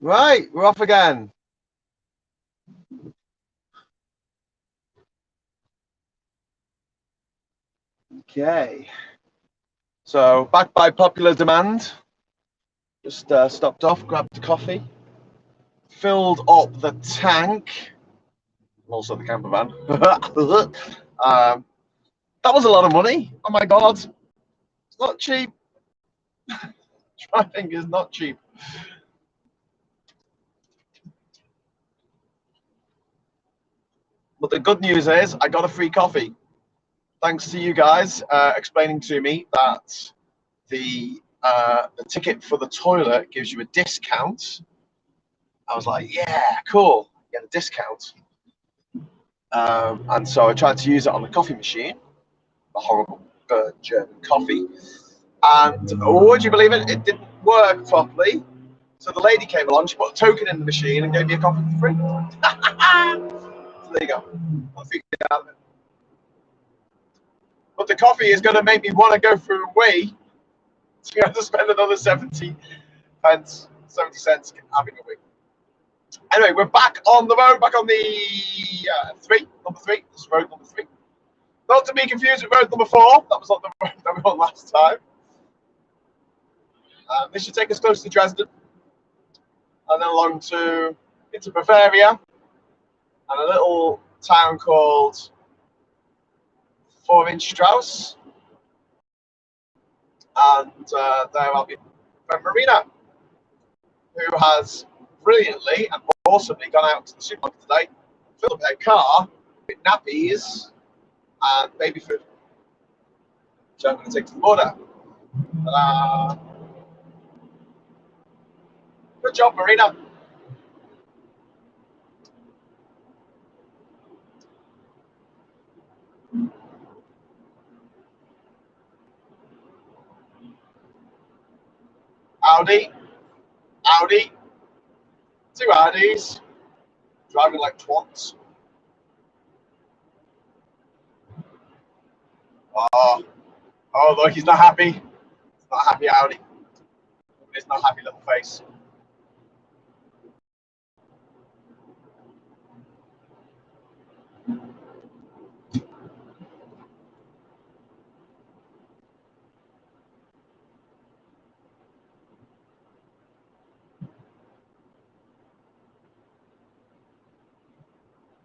Right, we're off again. Okay. So back by popular demand. Just stopped off, grabbed a coffee, filled up the tank, also the camper van. That was a lot of money. Oh my God. It's not cheap. Driving is not cheap. But the good news is I got a free coffee. Thanks to you guys explaining to me that the ticket for the toilet gives you a discount. I was like, yeah, cool, get a discount. And so I tried to use it on the coffee machine, the horrible German coffee. And would you believe it? It didn't work properly. So the lady came along, she put a token in the machine and gave me a coffee for free. So there you go. I figured it out. But the coffee is going to make me want to go through a wee. So you have to spend another 70 cents having a wee. Anyway, we're back on the road, back on the number three. This is road number 3. Not to be confused with road number 4. That was not the road that we were on last time. This should take us close to Dresden, and then along into Bavaria, and a little town called Strauss. And there I'll be with Marina, who has brilliantly and awesomely gone out to the supermarket today, filled up her car with nappies and baby food. So I'm going to take to the border. Good job, Marina. Audi. 2 Audis. Driving like twats. Oh, look, he's not happy. He's not happy, Audi. He's not happy little face.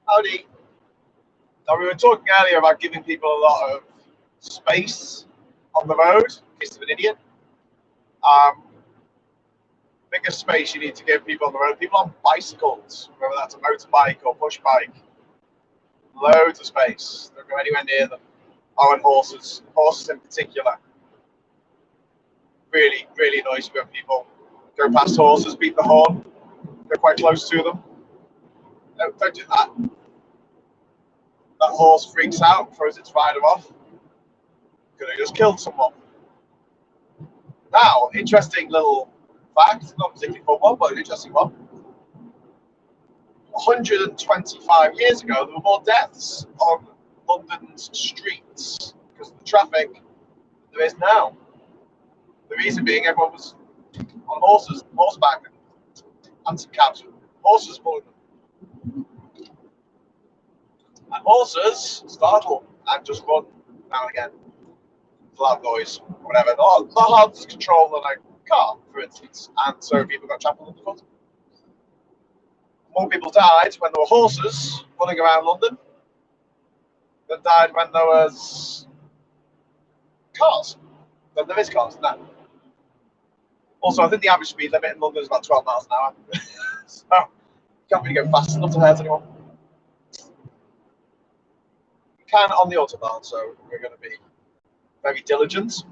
Audi. Now, we were talking earlier about giving people a lot of space on the road, in case of an idiot. Biggest space you need to give people on the road. People on bicycles, whether that's a motorbike or push bike, loads of space. Don't go anywhere near them. Oh, and horses. Horses in particular. Really, really annoys me when people go past horses, beat the horn, go quite close to them. No, don't do that. That horse freaks out, throws its rider off. Could have just killed someone. Now, interesting little fact, not particularly fun one, but an interesting one. 125 years ago, there were more deaths on London's streets because of the traffic than there is now. The reason being, everyone was on horses, horseback, and some cabs with horses pulling them. And horses startle and just run now and again. Loud noise, whatever. Not hard to control than a car, for instance. And so people got trampled underfoot. More people died when there were horses running around London than died when there was cars. Than there is cars now. Also, I think the average speed limit in London is about 12 miles an hour. So you can't really go fast enough to hurt anyone. You can on the Autobahn, so we're going to be very diligent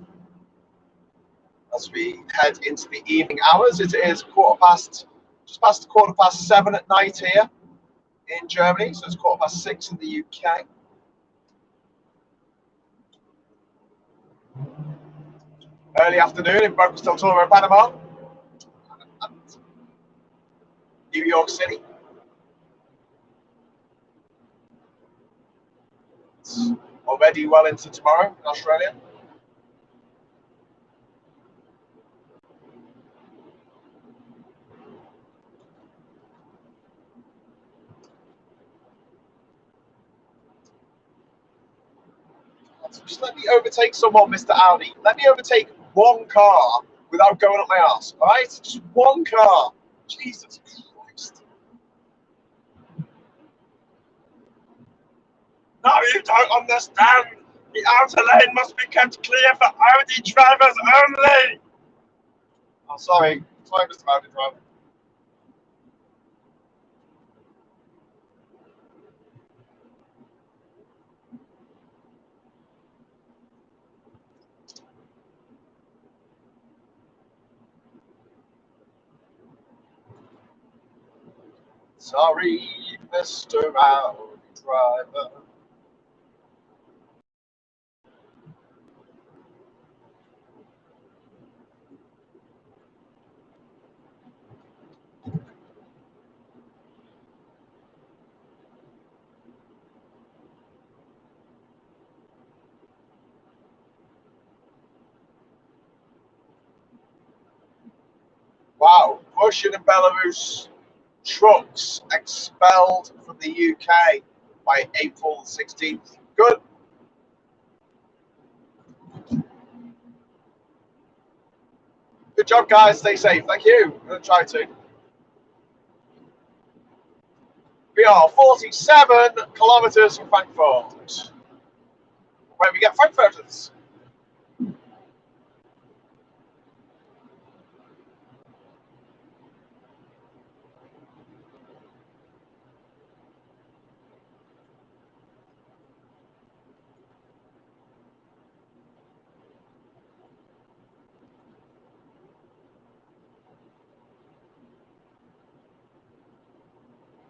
as we head into the evening hours. It is just past 7:15 at night here in Germany, so it's 6:15 in the UK. Early afternoon in Bocas del Toro, Panama, and New York City. It's already well into tomorrow in Australia. Just let me overtake someone, Mr. Audi. Let me overtake one car without going up my arse, all right? Just one car. Jesus Christ. No, you don't understand. The outer lane must be kept clear for Audi drivers only. Oh, sorry. Sorry, Mr. Audi driver. Sorry, Mr. Audi driver. Wow, Russian and Belarus trucks expelled from the UK by April 16th. Good. Good job, guys. Stay safe. Thank you. I'm going to try to. We are 47 kilometres from Frankfurt. Where we get Frankfurters.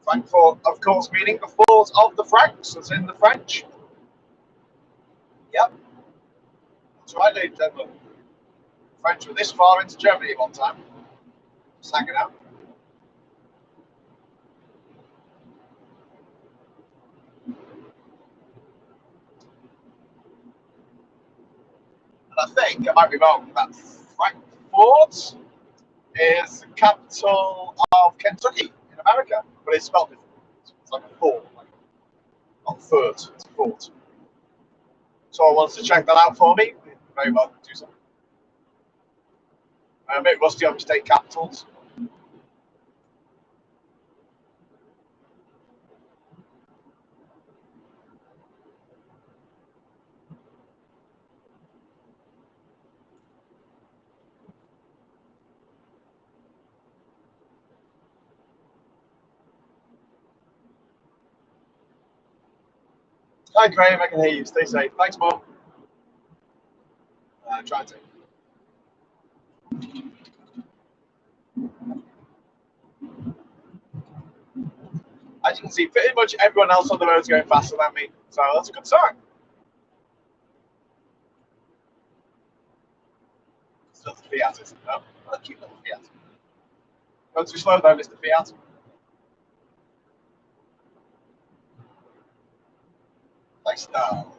Frankfurt, of course, meaning the fort of the Franks, as in the French. Yep. That's right, ladies and gentlemen. French were this far into Germany at one time. Just hanging out. And I think, I might be wrong, that Frankfurt is the capital of Kentucky in America, but it's spelled different. It's like a fort, like not fort, it's a fort. Someone wants to check that out for me, very well do so. I'm a bit rusty on state capitals. Hi, Graham, I can hear you. Stay safe. Thanks, Mum. Try to. As you can see, pretty much everyone else on the road is going faster than me, so that's a good sign. Still the Fiat, isn't it? No? A cute little Fiat. Going too slow though, Mr. Fiat. Nice now.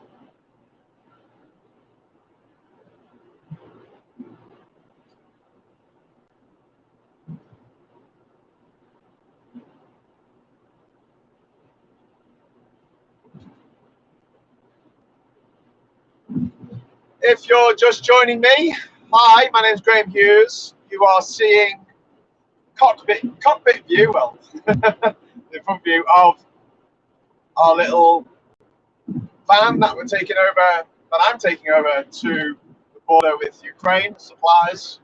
If you're just joining me, hi, my name is Graham Hughes. You are seeing cockpit view, well, the front view of our little van that I'm taking over to the border with Ukraine, supplies,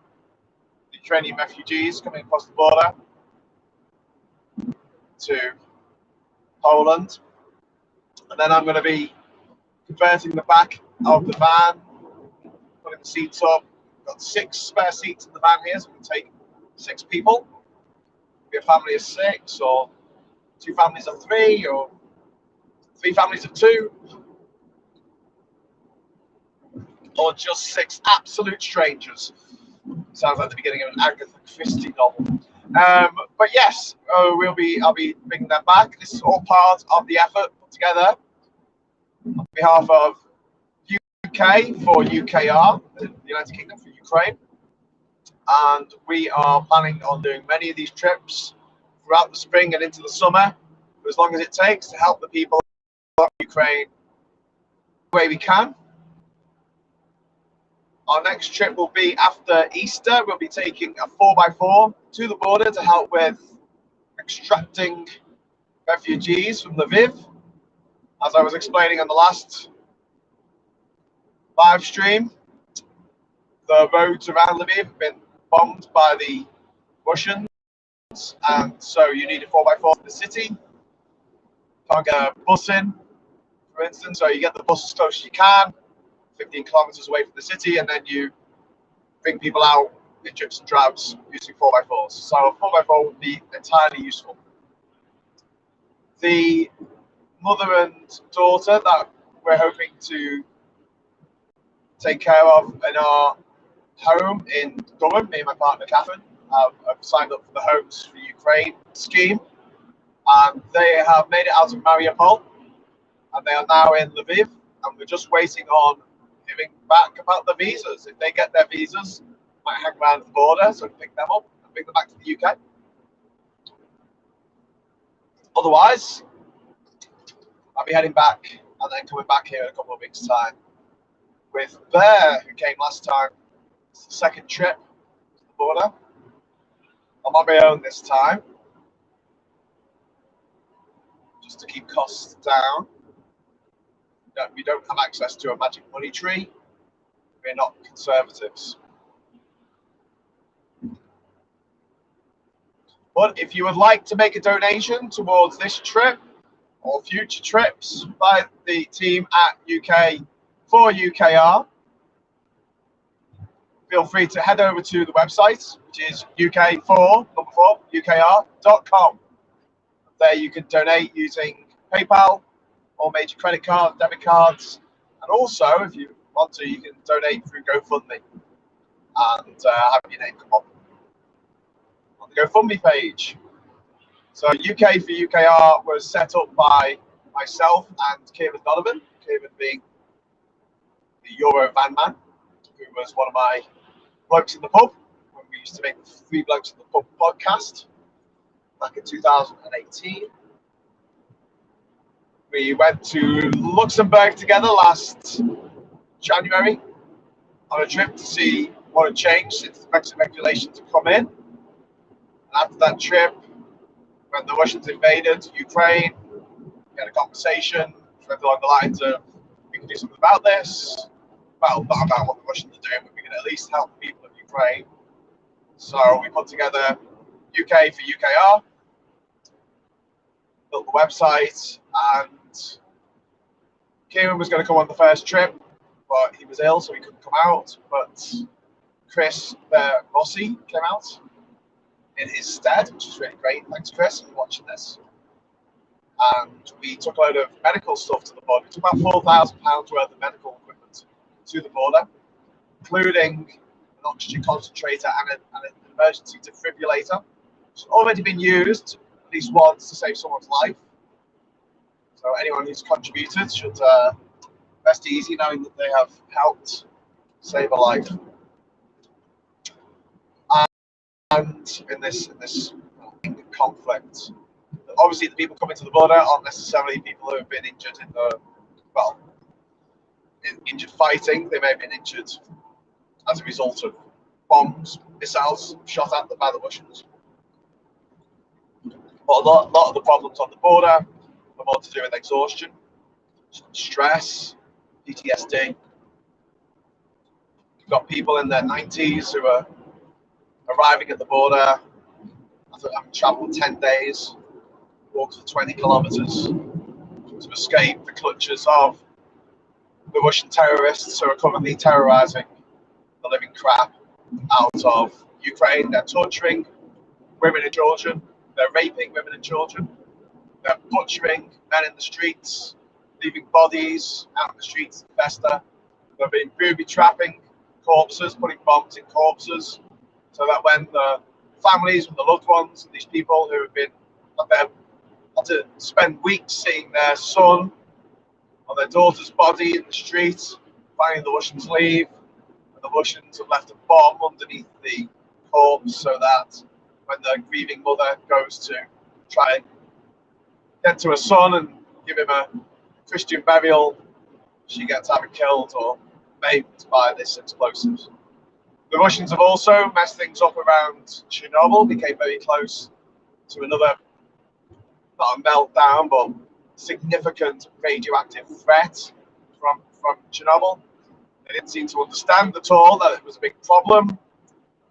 Ukrainian refugees coming across the border to Poland. And then I'm going to be converting the back of the van, putting the seats up. We've got 6 spare seats in the van here, so we can take 6 people. Be a family of 6, or 2 families of 3, or 3 families of 2, or just 6 absolute strangers. Sounds like the beginning of an Agatha Christie novel. But yes, I'll be bringing them back. This is all part of the effort put together on behalf of UK4UKR, the United Kingdom for Ukraine. And we are planning on doing many of these trips throughout the spring and into the summer, for as long as it takes to help the people of Ukraine the way we can. Our next trip will be after Easter. We'll be taking a 4x4 to the border to help with extracting refugees from Lviv. As I was explaining on the last live stream, the roads around Lviv have been bombed by the Russians, and so you need a 4x4 to the city. Can't get a bus in, for instance, so you get the bus as close as you can, 15 kilometers away from the city, and then you bring people out in drips and drabs using 4x4s. So a 4x4 would be entirely useful. The mother and daughter that we're hoping to take care of in our home in Durham, me and my partner Catherine have signed up for the Homes for Ukraine scheme, and they have made it out of Mariupol, and they are now in Lviv, and we're just waiting on hearing back about the visas. If they get their visas, might hang around the border so we can pick them up and bring them back to the UK. Otherwise, I'll be heading back and then coming back here in a couple of weeks' time with Bear, who came last time. It's the second trip to the border. I'm on my own this time, just to keep costs down. We don't have access to a magic money tree. We're not conservatives. But if you would like to make a donation towards this trip or future trips by the team at UK4UKR, feel free to head over to the website, which is UK4UKR.com. There you can donate using PayPal or major credit cards, debit cards, and also, if you want to, you can donate through GoFundMe and have your name come up on the GoFundMe page. So UK4UKR was set up by myself and Kieran Donovan, Kieran being the Euro van man, who was one of my blokes in the pub when we used to make the Three Blokes in the Pub podcast back in 2018. We went to Luxembourg together last January on a trip to see what had changed since the Brexit regulations had come in. And after that trip, when the Russians invaded Ukraine, we had a conversation, which went along the lines of, we can do something about this. Well, not about what the Russians are doing, but we can at least help the people of Ukraine. So we put together UK4UKR, built the website, and Kieran was going to come on the first trip, but he was ill, so he couldn't come out. But Chris Rossi came out in his stead, which is really great. Thanks, Chris, for watching this. And we took a load of medical stuff to the border. We took about £4,000 worth of medical equipment to the border, including an oxygen concentrator and an emergency defibrillator, which has already been used at least once to save someone's life. So anyone who's contributed should rest easy knowing that they have helped save a life. And in this conflict, obviously the people coming to the border aren't necessarily people who have been injured in injured fighting. They may have been injured as a result of bombs, missiles shot at them by the Russians. But a lot of the problems on the border are more to do with exhaustion, stress, PTSD. You've got people in their 90s who are arriving at the border after having travelled 10 days, walked for 20 kilometres to escape the clutches of the Russian terrorists who are currently terrorising the living crap out of Ukraine. They're torturing women and children, they're raping women and children, they're butchering men in the streets, leaving bodies out in the streets to fester. They've been booby trapping corpses, putting bombs in corpses, so that when the families and the loved ones and these people who have had to spend weeks seeing their son or their daughter's body in the street, finding the Russians leave, and the Russians have left a bomb underneath the corpse so that when the grieving mother goes to try and get to her son and give him a Christian burial, she gets either killed or maimed by this explosive. The Russians have also messed things up around Chernobyl, became very close to another, not a meltdown, but significant radioactive threat from Chernobyl. They didn't seem to understand at all that it was a big problem.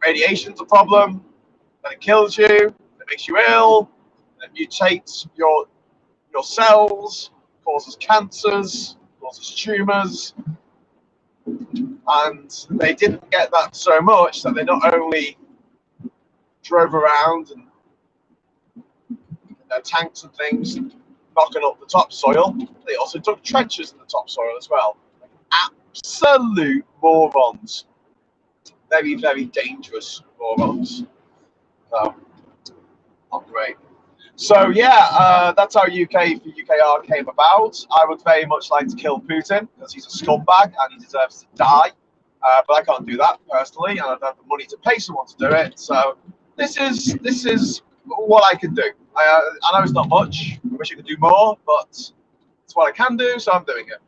Radiation's a problem, that it kills you, it makes you ill, it mutates your cells, causes cancers, causes tumours. And they didn't get that so much that they not only drove around and their tanks and things knocking up the topsoil, they also dug trenches in the topsoil as well. Absolute morons. Very, very dangerous morons. So, not great. So yeah, that's how UK4UKR came about. I would very much like to kill Putin because he's a scumbag and he deserves to die. But I can't do that personally, and I don't have the money to pay someone to do it. So this is what I can do. I know it's not much. I wish I could do more, but it's what I can do, so I'm doing it.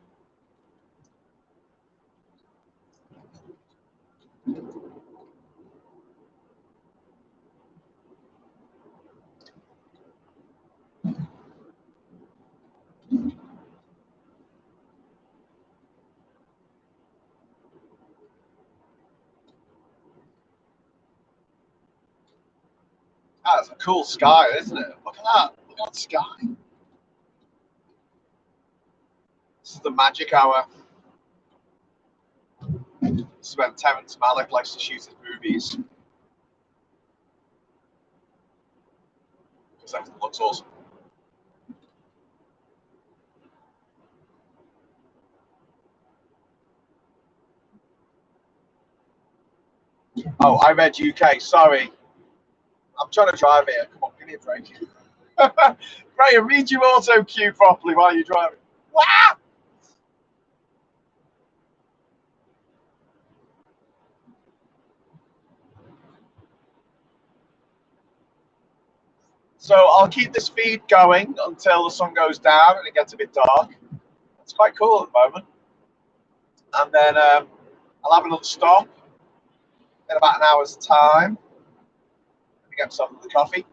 That's a cool sky, isn't it? Look at that. Look at that sky. This is the magic hour. This is when Terrence Malick likes to shoot his movies. Because everything looks awesome. Oh, I read UK. Sorry. I'm trying to drive here. Come on, give me a break. Graham, read your auto cue properly while you're driving. Wow! So I'll keep this feed going until the sun goes down and it gets a bit dark. It's quite cool at the moment. And then I'll have another stop in about an hour's time. Let me get myself another coffee.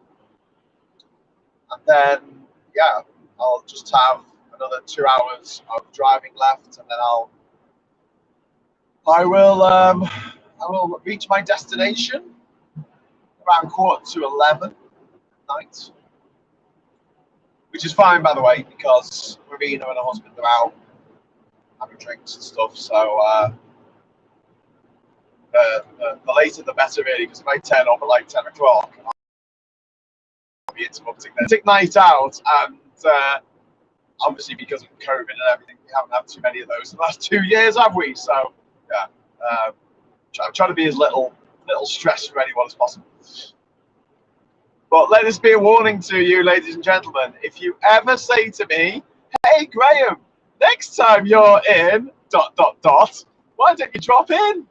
And then, yeah, I'll just have another 2 hours of driving left, and then I will reach my destination around 11:15 at night, which is fine, by the way, because Marina and her husband are out having drinks and stuff. So the later the better, really, because if I turn up at like 10 o'clock, I'll be interrupting their night out, and obviously because of COVID and everything, we haven't had too many of those in the last 2 years, have we? So yeah, I'm trying to be as little stress for anyone as possible. But let this be a warning to you, ladies and gentlemen. If you ever say to me, "Hey Graham, next time you're in ... why don't you drop in?"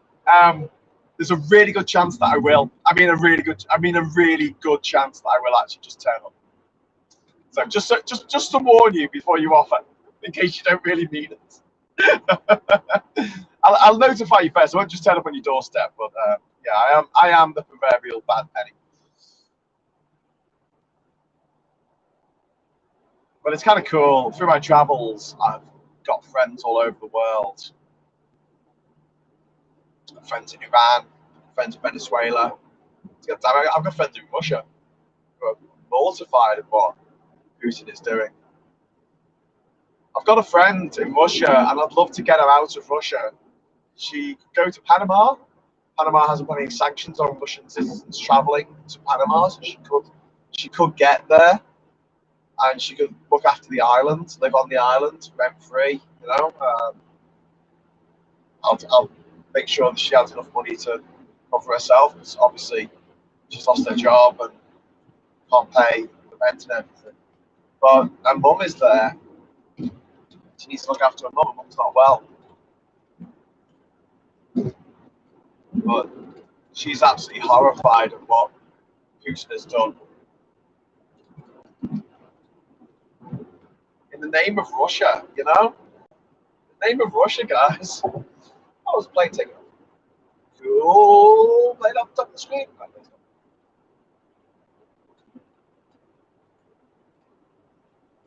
There's a really good chance that I will. I mean a really good chance that I will actually just turn up. So just to warn you before you offer, in case you don't really mean it. I'll notify you first. I won't just turn up on your doorstep. But yeah, I am the proverbial bad penny. But it's kind of cool. Through my travels, I've got friends all over the world. Friends in Iran, friends in Venezuela. I've got friends in Russia who are mortified at what Putin is doing. I've got a friend in Russia, and I'd love to get her out of Russia. She could go to Panama. Panama hasn't put any sanctions on Russian citizens traveling to Panama, so she could get there, and she could look after the island, live on the island rent free. You know, I'll make sure that she has enough money to cover herself, because obviously she's lost her job and can't pay the rent and everything. But her mum is there. She needs to look after her mum. Her mum's not well. But she's absolutely horrified at what Putin has done. In the name of Russia, you know? In the name of Russia, guys. Oh, it's a plane taking off. Cool. Plane up top of the screen.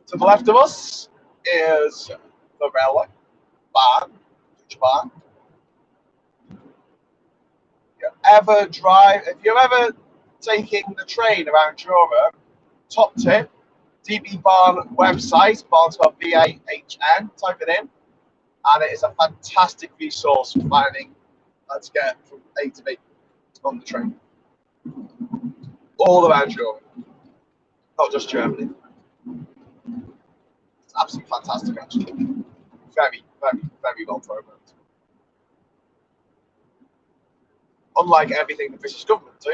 To the left of us is the railway. Bahn. Autobahn. If you're ever taking the train around Europe, top tip, DB Bahn website, Bahn spelled B-A-H-N, type it in, and it is a fantastic resource for finding how to get from A to B on the train. All around Europe, not just Germany. It's absolutely fantastic, actually. Very, very, very well programmed. Unlike everything the British government do,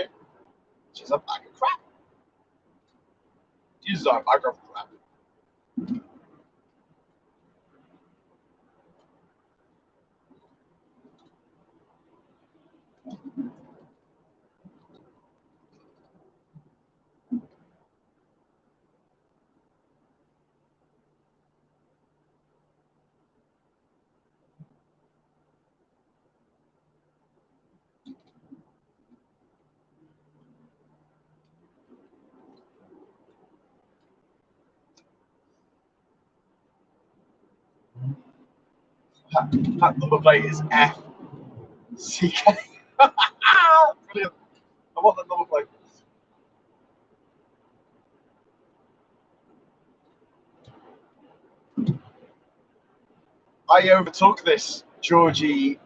which is a bag of crap. Uses are a bag of crap. That number plate is FCK. Brilliant. I want that number plate. I overtook this Georgie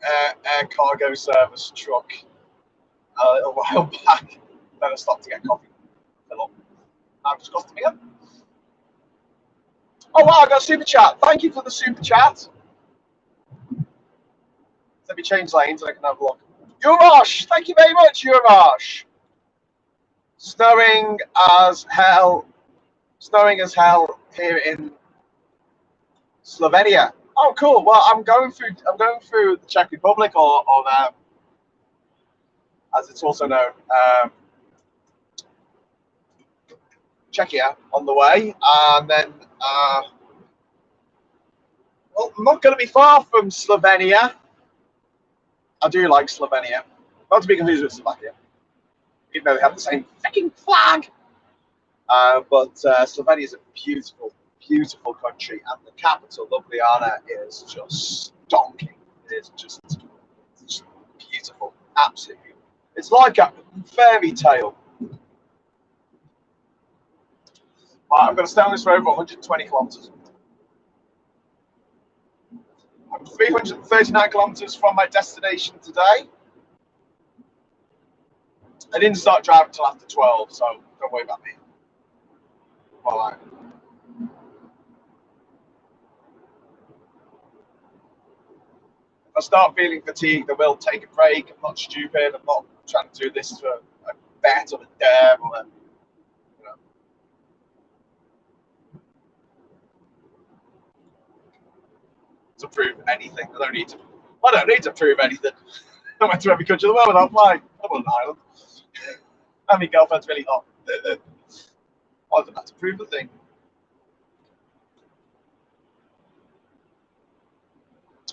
air cargo service truck a little while back. Then I stopped to get coffee. Fill up. Now just costing me up. Oh wow, I got a super chat. Thank you for the super chat. Let me change lanes and I can have a look. Urash, thank you very much, Urash. Snowing as hell here in Slovenia. Oh, cool. Well, I'm going through the Czech Republic, or as it's also known, Czechia on the way, and then well, I'm not going to be far from Slovenia. I do like Slovenia, not to be confused with Slovakia, even though they have the same freaking flag. But Slovenia is a beautiful, beautiful country, and the capital, Ljubljana, is just stonking. It is just beautiful, absolutely beautiful. It's like a fairy tale. Right, I'm going to stay on this road for 120 kilometers. I'm 339 kilometers from my destination today. I didn't start driving until after 12, so don't worry about me. All right. If I start feeling fatigued, I will take a break. I'm not stupid. I'm not trying to do this for a bet or a dare or a, you know. To prove anything. I don't need to prove anything. I went to every country in the world without flying. I'm on an island. I mean, girlfriend's really hot. I don't have to prove a thing.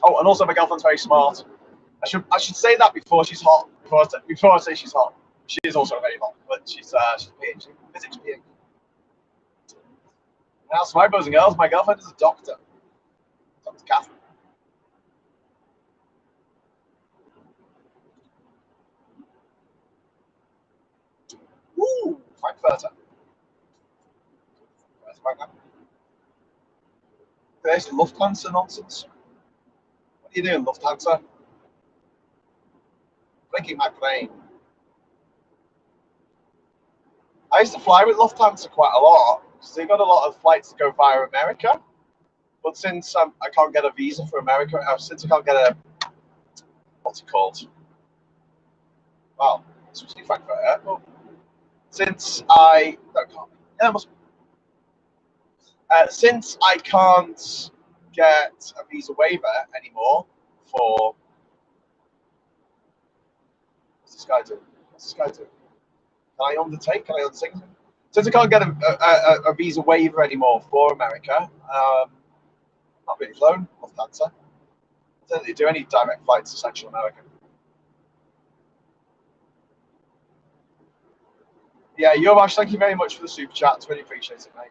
Oh, and also my girlfriend's very smart. I should say that before she's hot. Before I say she's hot. She is also very hot, but she's PhD, physics PhD. Now, so my boys and girls, my girlfriend is a doctor. Dr. Catherine. Woo! Frankfurter. Where's Frankfurt? There's Lufthansa nonsense. What are you doing, Lufthansa? Blinking my brain. I used to fly with Lufthansa quite a lot because they got a lot of flights to go via America. But since I can't get a visa for America, since I can't get a, what's it called? Well, it's supposed to be Frankfurt Airport. Since I, no, it can't be. Yeah, it must be. Since I can't get a visa waiver anymore for, what's this guy doing? Can I undertake? Since I can't get a visa waiver anymore for America, not really flown, Lufthansa. don't think they do any direct flights to Central America. Yeah, Yovash, thank you very much for the super chat. Really appreciate it, mate.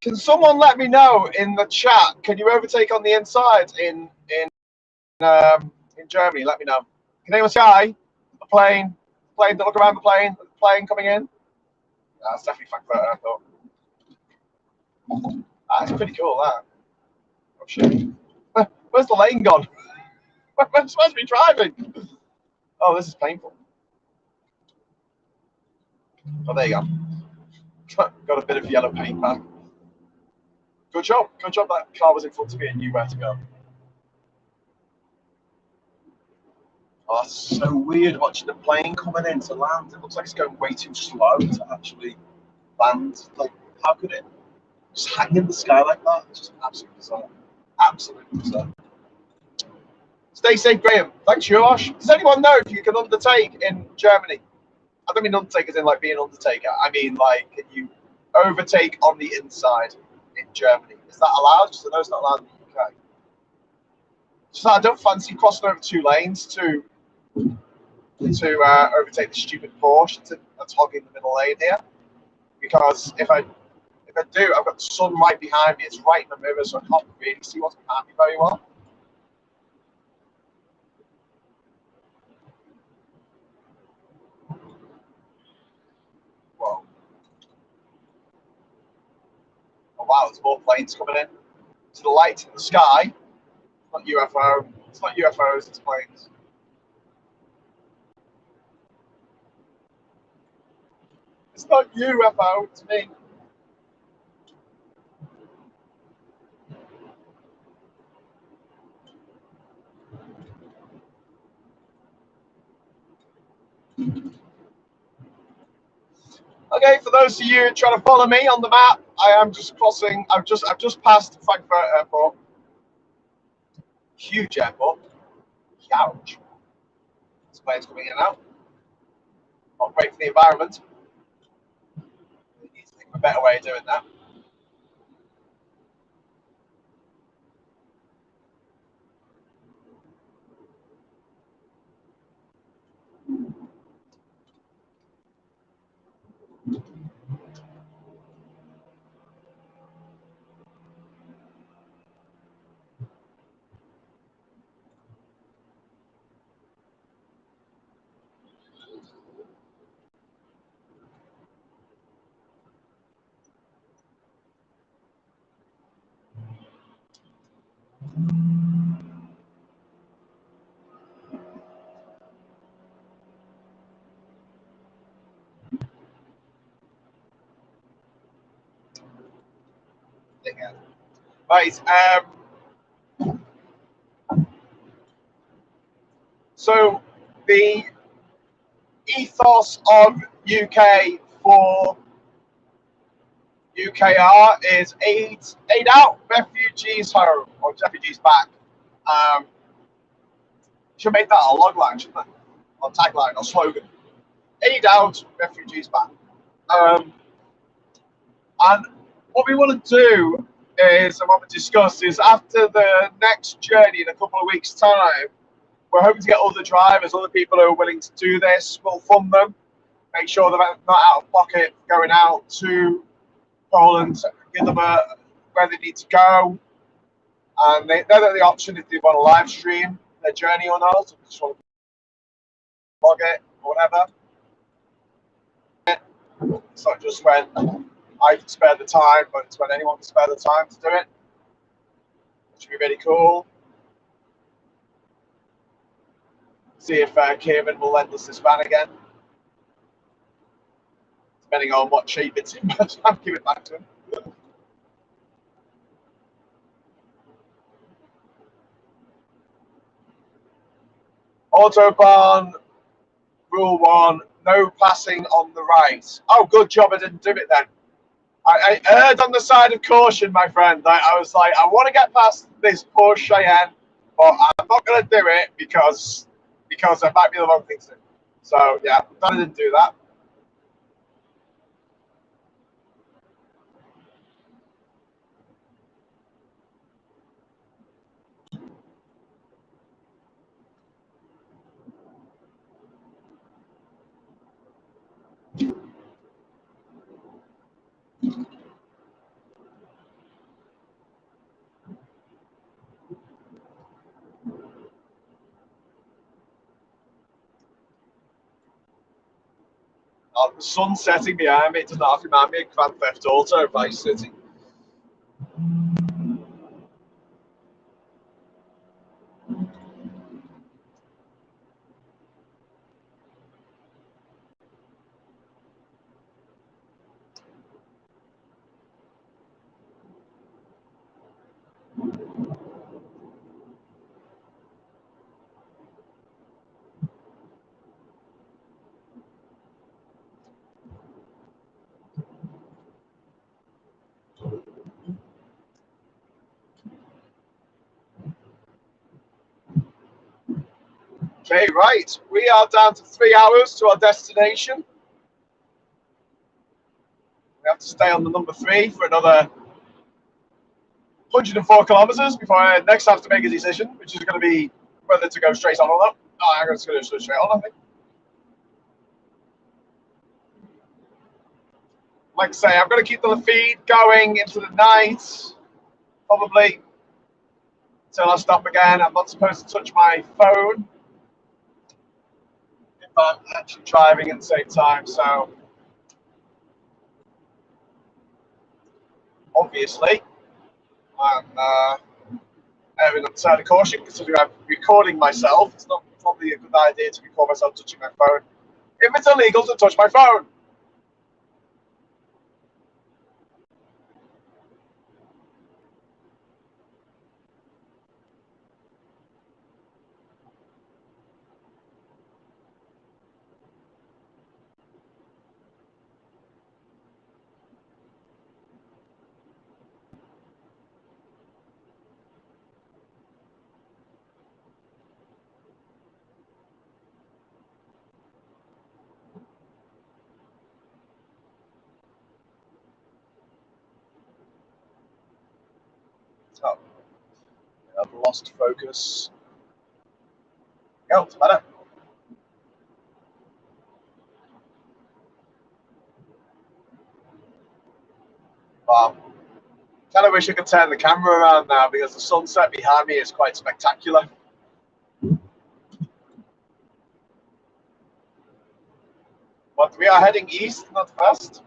Can someone let me know in the chat? Can you overtake on the inside in Germany? Let me know. Can anyone see the plane? Plane to look around the plane. The plane coming in. That's definitely Frankfurt Airport. That's pretty cool. That. Oh shit. Where's the lane gone? We're supposed to be driving. Oh, this is painful. Oh, there you go. Got a bit of yellow paint back. Good job. Good job that car was in front of me and knew where to go. Oh, that's so weird watching the plane coming in to land. It looks like it's going way too slow to actually land. Like, how could it just hang in the sky like that? It's just absolutely bizarre. Absolutely bizarre. Stay safe, Graham. Thanks, Josh. Does anyone know if you can undertake in Germany? I don't mean undertake as in like being an undertaker. I mean like, can you overtake on the inside in Germany? Is that allowed? Because I know it's not allowed in the UK. So I don't fancy crossing over 2 lanes to overtake the stupid Porsche that's hogging the middle lane here. Because if I do, I've got the sun right behind me. It's right in the mirror, so I can't really see what's behind me very well. Whoa. Oh wow, there's more planes coming in. To the light in the sky. It's not UFO. It's not UFOs, it's planes. It's not UFO, it's me. Okay, for those of you trying to follow me on the map, I am just crossing. I've just passed Frankfurt Airport. Huge airport. Huge. This plane's coming in and out. Not great for the environment. We need to think of a better way of doing that. Right. So the ethos of UK4UKR is aid out, refugees home, or refugees back. Should make that a log line, shouldn't it? Or tagline or slogan. Aid out, refugees back. And what we want to do is, and what we discuss is, after the next journey in a couple of weeks' time, we're hoping to get other drivers, other people who are willing to do this. We'll fund them, make sure they're not out of pocket going out to Poland, give them where they need to go. And they're the option if they want to live stream their journey or not, or just want to vlog it or whatever. It's not just when I can spare the time, but it's when anyone can spare the time to do it. Which would be really cool. See if Kieran will lend us this van again. Depending on what shape it's in, but I'll give it back to him. Autobahn, rule 1, no passing on the right. Oh, good job I didn't do it then. I erred on the side of caution, my friend. I was like, I want to get past this poor Cheyenne, but I'm not going to do it because that might be the wrong thing to do. So, yeah, I didn't do that. Oh, the sun setting behind me. It does not remind me of Grand Theft Auto Vice City. Okay, right. We are down to 3 hours to our destination. We have to stay on the number 3 for another 104 kilometers before I next have to make a decision, which is going to be whether to go straight on or not. Oh, I'm just going to go straight on, I think. Like I say, I'm going to keep the feed going into the night, probably until I stop again. I'm not supposed to touch my phone if I'm actually driving at the same time, so obviously I'm erring on the side of caution, considering I'm recording myself. It's not probably a good idea to record myself touching my phone if it's illegal to touch my phone. So I've lost focus. Go, it's better. Kind of wish I could turn the camera around now because the sunset behind me is quite spectacular. But we are heading east, not west.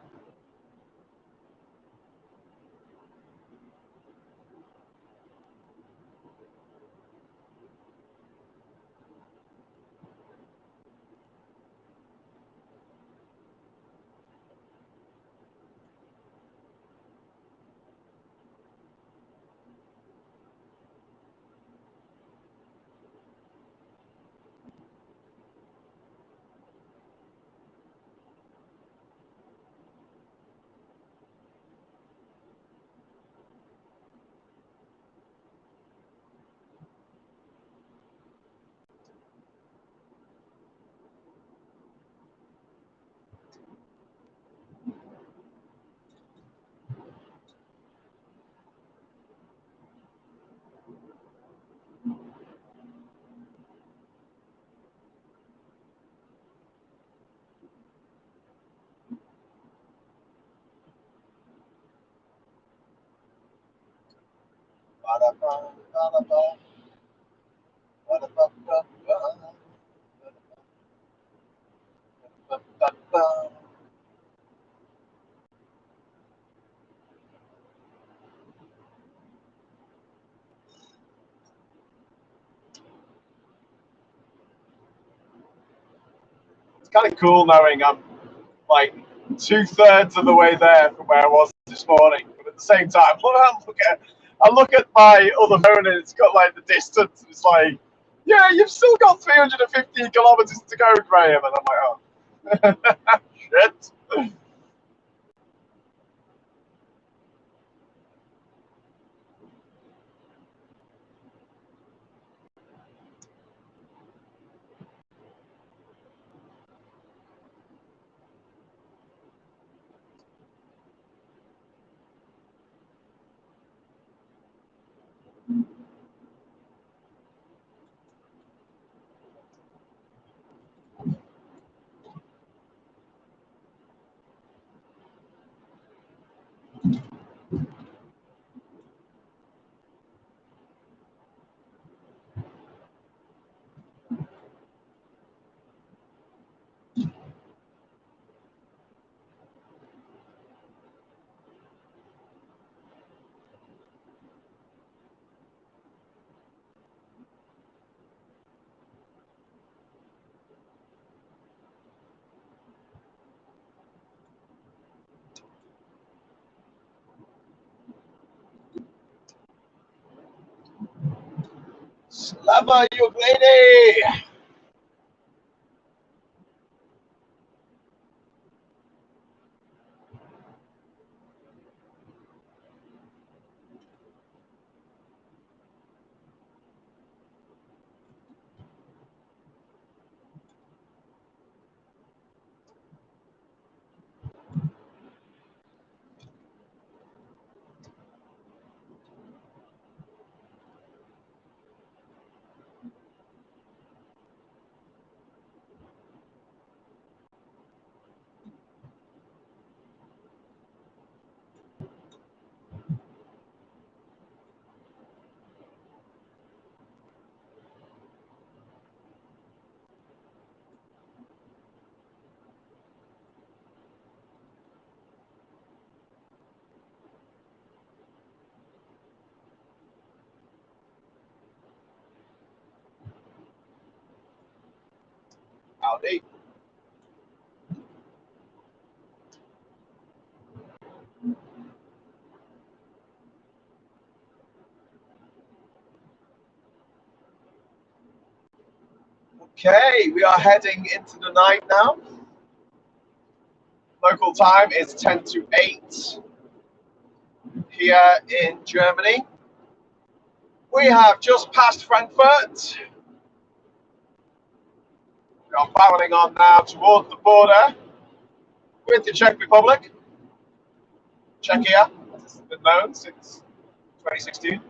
It's kind of cool knowing I'm like 2/3 of the way there from where I was this morning. But at the same time, I look at my other phone and it's got like the distance. It's like Yeah, you've still got 350 kilometers to go, Graham. And I'm like, oh, shit. Slava Uglady. Howdy. Okay, we are heading into the night now. Local time is 10 to 8 here in Germany. We have just passed Frankfurt. We are barreling on now towards the border with the Czech Republic. Czechia, as it's been known since 2016.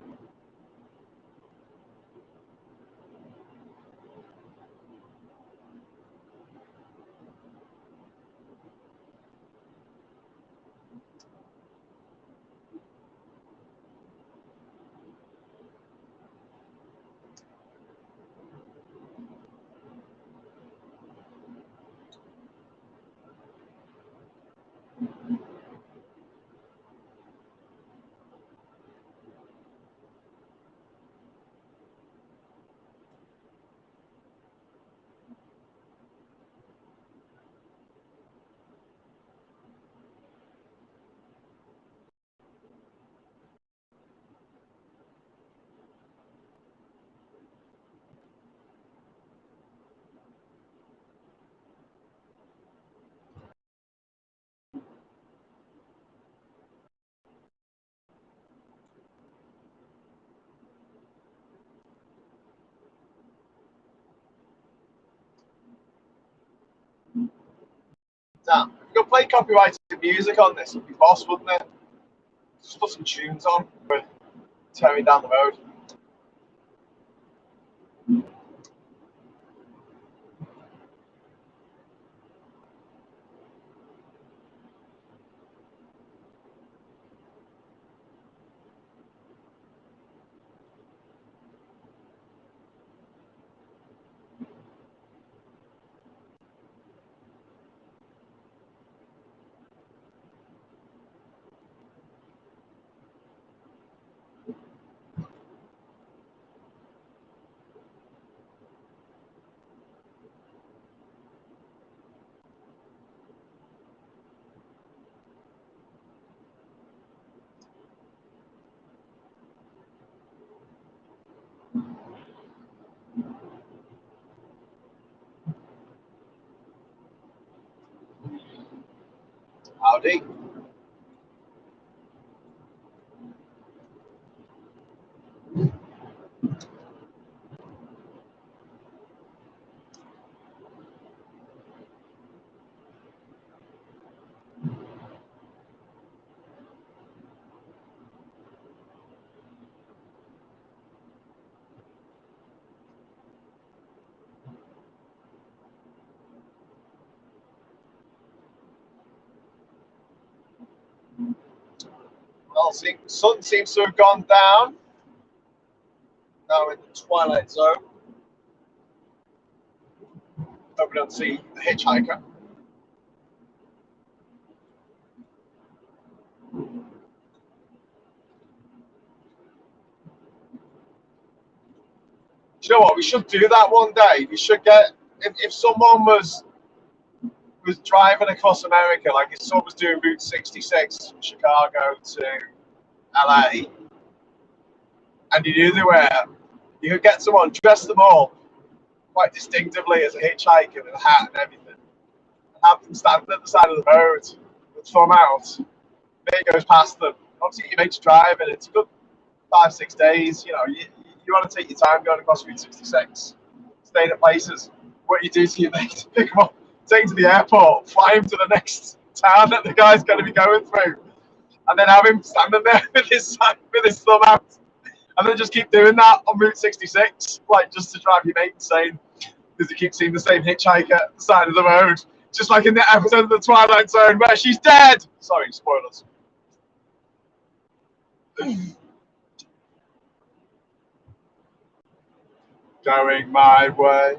Damn, if we could play copyrighted music on this, it'd be boss, wouldn't it? Just put some tunes on. We're tearing down the road. Audi. Well, see, sun seems to have gone down. Now in the twilight zone. Hope we don't see the hitchhiker. Do you know what? We should do that one day. We should get if someone was driving across America, like if someone was doing Route 66 from Chicago to LA, and you knew they were, you could get someone, dress them all quite distinctively as a hitchhiker with a hat and everything, and have them stand at the side of the road with thumb out. Mate goes past them. Obviously, your mate's driving. It's a good 5-6 days. You know, you want to take your time going across Route 66, staying at places. What you do to your mate, pick him up, take him to the airport, fly him to the next town that the guy's going to be going through, and then have him standing there with his thumb out, and then just keep doing that on Route 66, like just to drive your mate insane, because you keep seeing the same hitchhiker at the side of the road, just like in the episode of The Twilight Zone where she's dead. Sorry, spoilers. Going my way.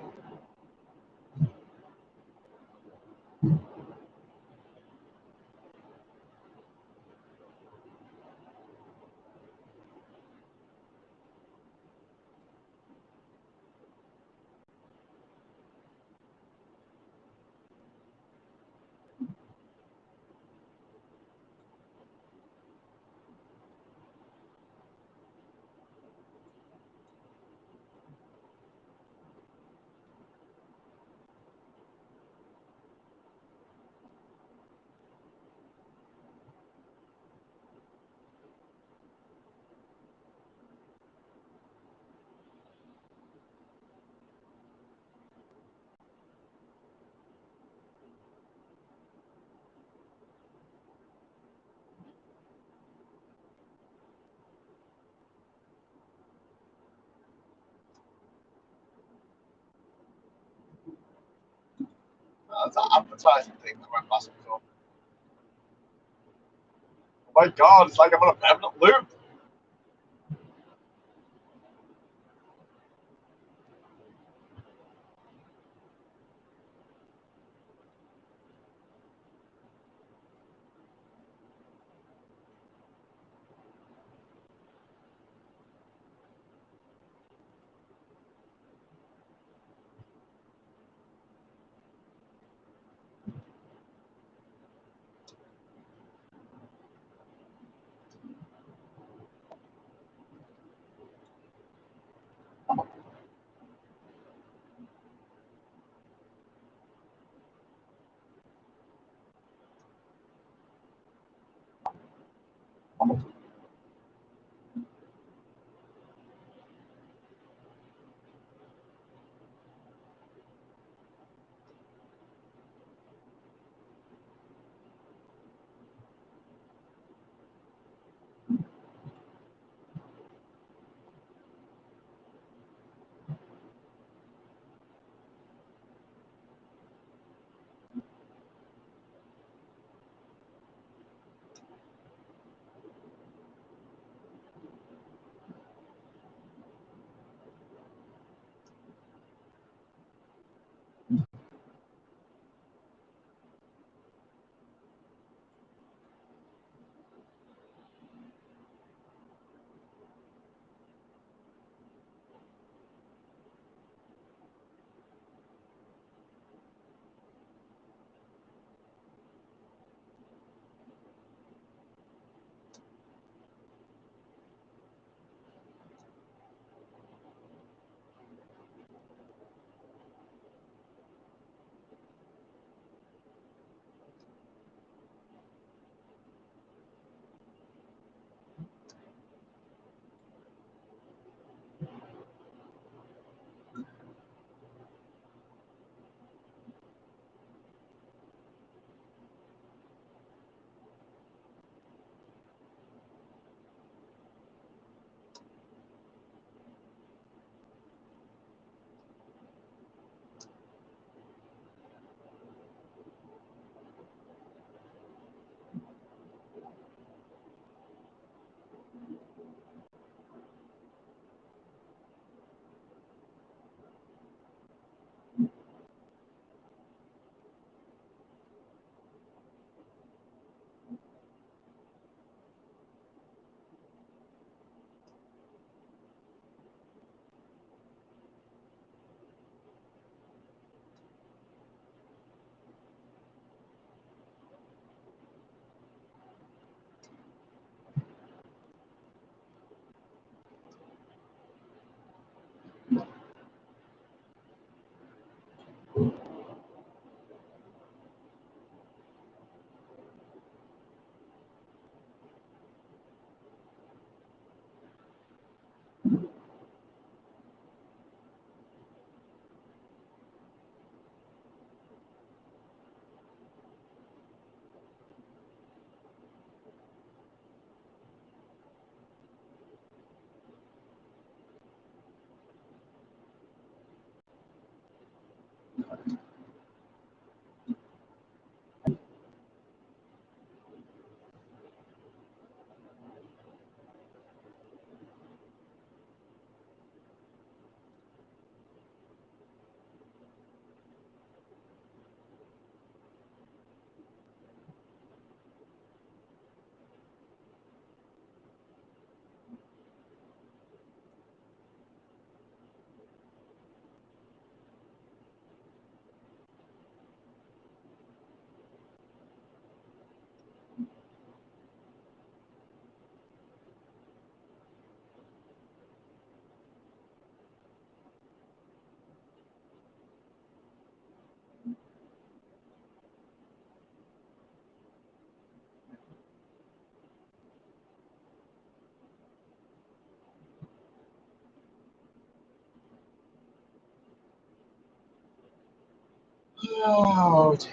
That's that advertising thing that went past before. Oh my god, it's like I'm on a permanent loop. Oh, dear.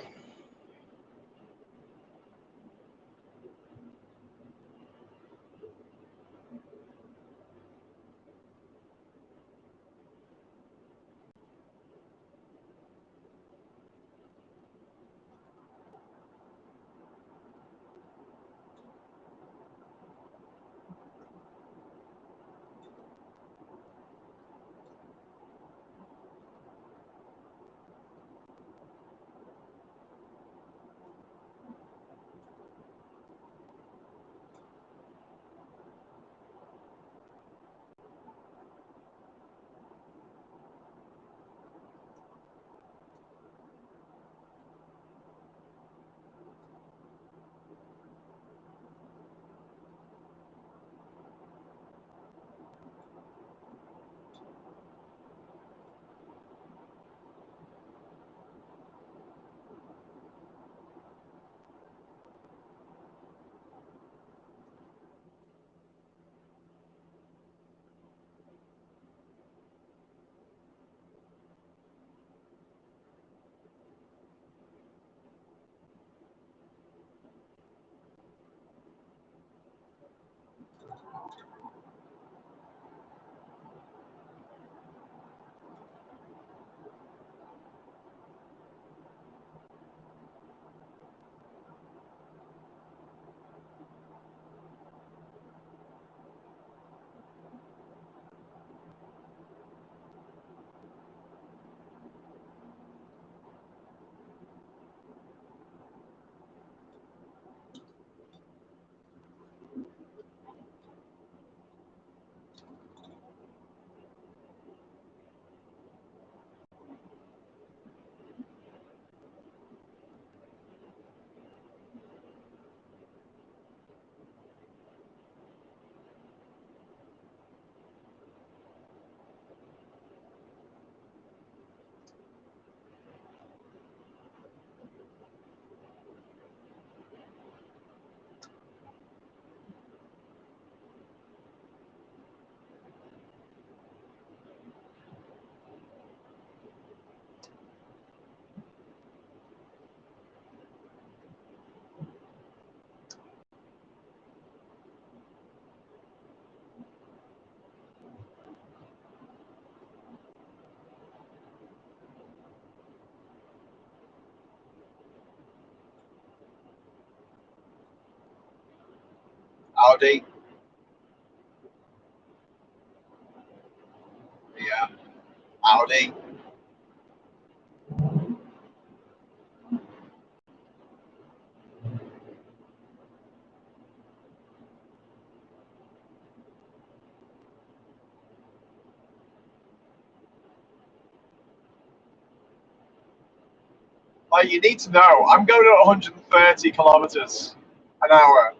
Audi. Yeah. Audi. Like, you need to know, I'm going at 130 kilometers an hour.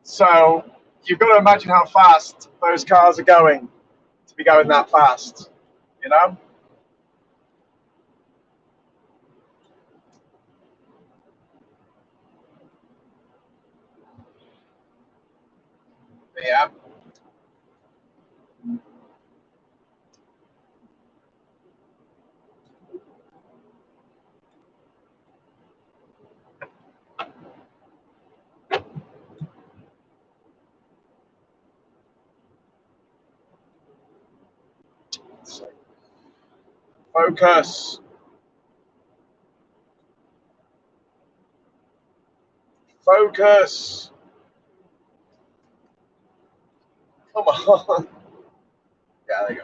So you've got to imagine how fast those cars are going to be going that fast, you know? Yeah. Focus. Focus. Come on. Yeah, there you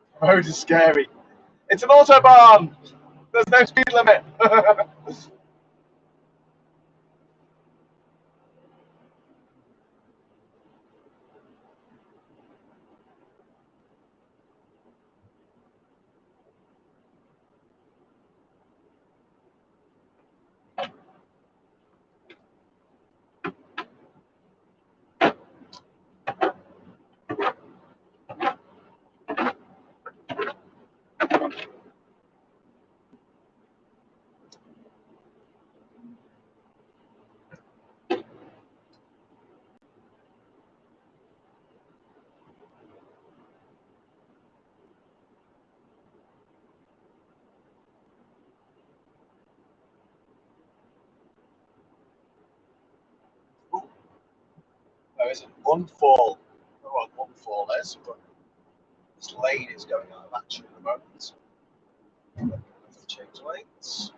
go. Road is scary. It's an Autobahn. There's no speed limit. is an unfall. I don't know what an unfall is, but this lane is going out of action at the moment. Change lanes.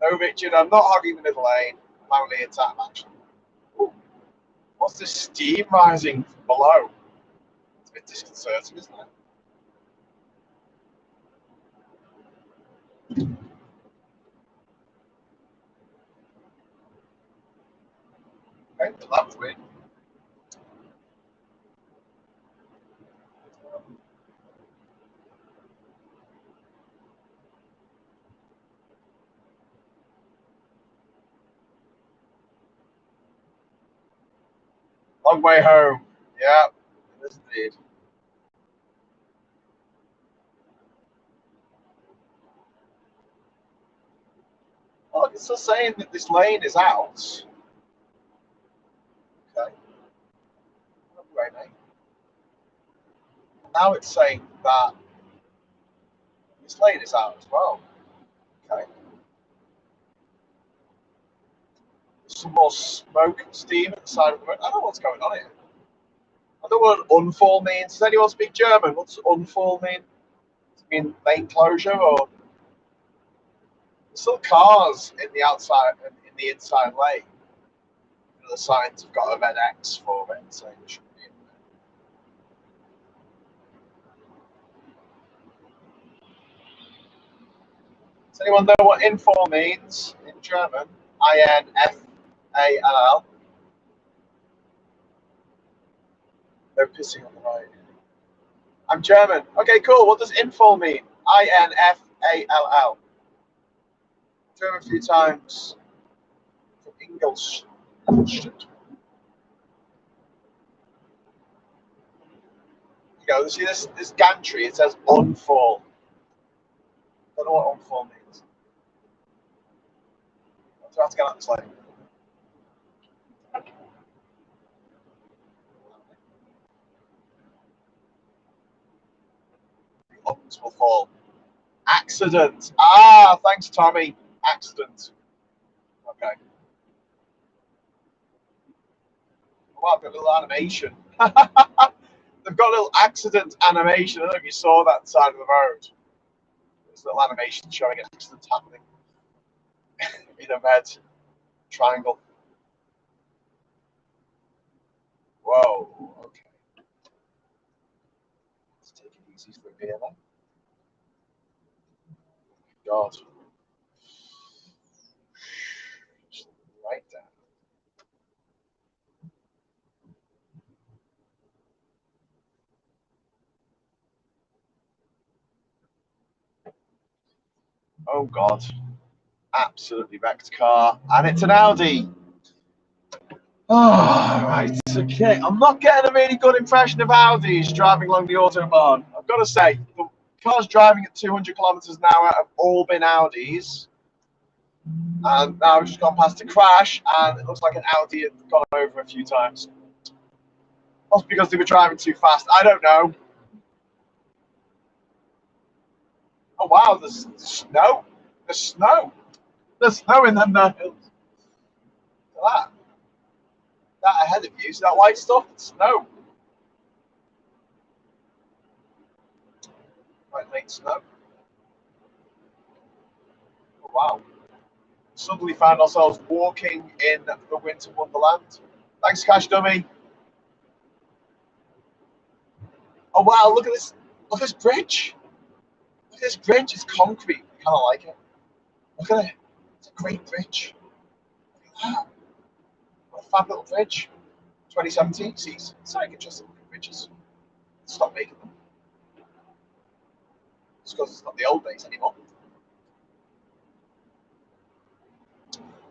No, Richard, I'm not hogging the middle lane. I'm only in time action. Ooh. What's this steam rising from below? It's a bit disconcerting, isn't it? Okay, that's weird. Long way home. Yeah, it is indeed. Oh, look, it's still saying that this lane is out. Okay. Right, mate. Now it's saying that this lane is out as well. Okay. There's some more smoke and steam at the side of the road. I don't know what's going on here. I don't know what an unfall means. Does anyone speak German? What's unfall mean? Does it mean lane closure or? There's still cars in the outside and in the inside lane. The signs have got a red X for it, saying it shouldn't be in there. Does anyone know what infall means in German? INFALL. They're pissing on the road. I'm German. Okay, cool. What does infall mean? INFALL. German a few times from Ingolstadt. You go, see this gantry, it says unfall. I don't know what unfall means. So I have to get out this lane. The others will fall. Accident. Ah, thanks, Tommy. Accident. Okay. Well, I've got a little animation. They've got a little accident animation. I don't know if you saw that side of the road. There's a little animation showing an accident happening in a red triangle. Whoa. Okay. Let's take it easy for a beer then. God. Right down. Oh God. Absolutely wrecked car. And it's an Audi. Oh, right. Okay. I'm not getting a really good impression of Audis driving along the Autobahn. I've got to say, the cars driving at 200 kilometers an hour have all been Audis. And now we've just gone past a crash, and it looks like an Audi had gone over a few times. That's because they were driving too fast. I don't know. Oh wow, there's snow. There's snow. There's snow in them hills. Look at that. That ahead of you, see that white stuff? It's snow. Right, late snow. Oh, wow. Suddenly found ourselves walking in the winter wonderland. Thanks, Cash Dummy. Oh wow, look at this. Look at this bridge. Look at this bridge. It's concrete. I kind of like it. Look at it. It's a great bridge. Look at that. What a fab little bridge. 2017. See, it's like interesting bridges. Stop making them. It's because it's not the old days anymore.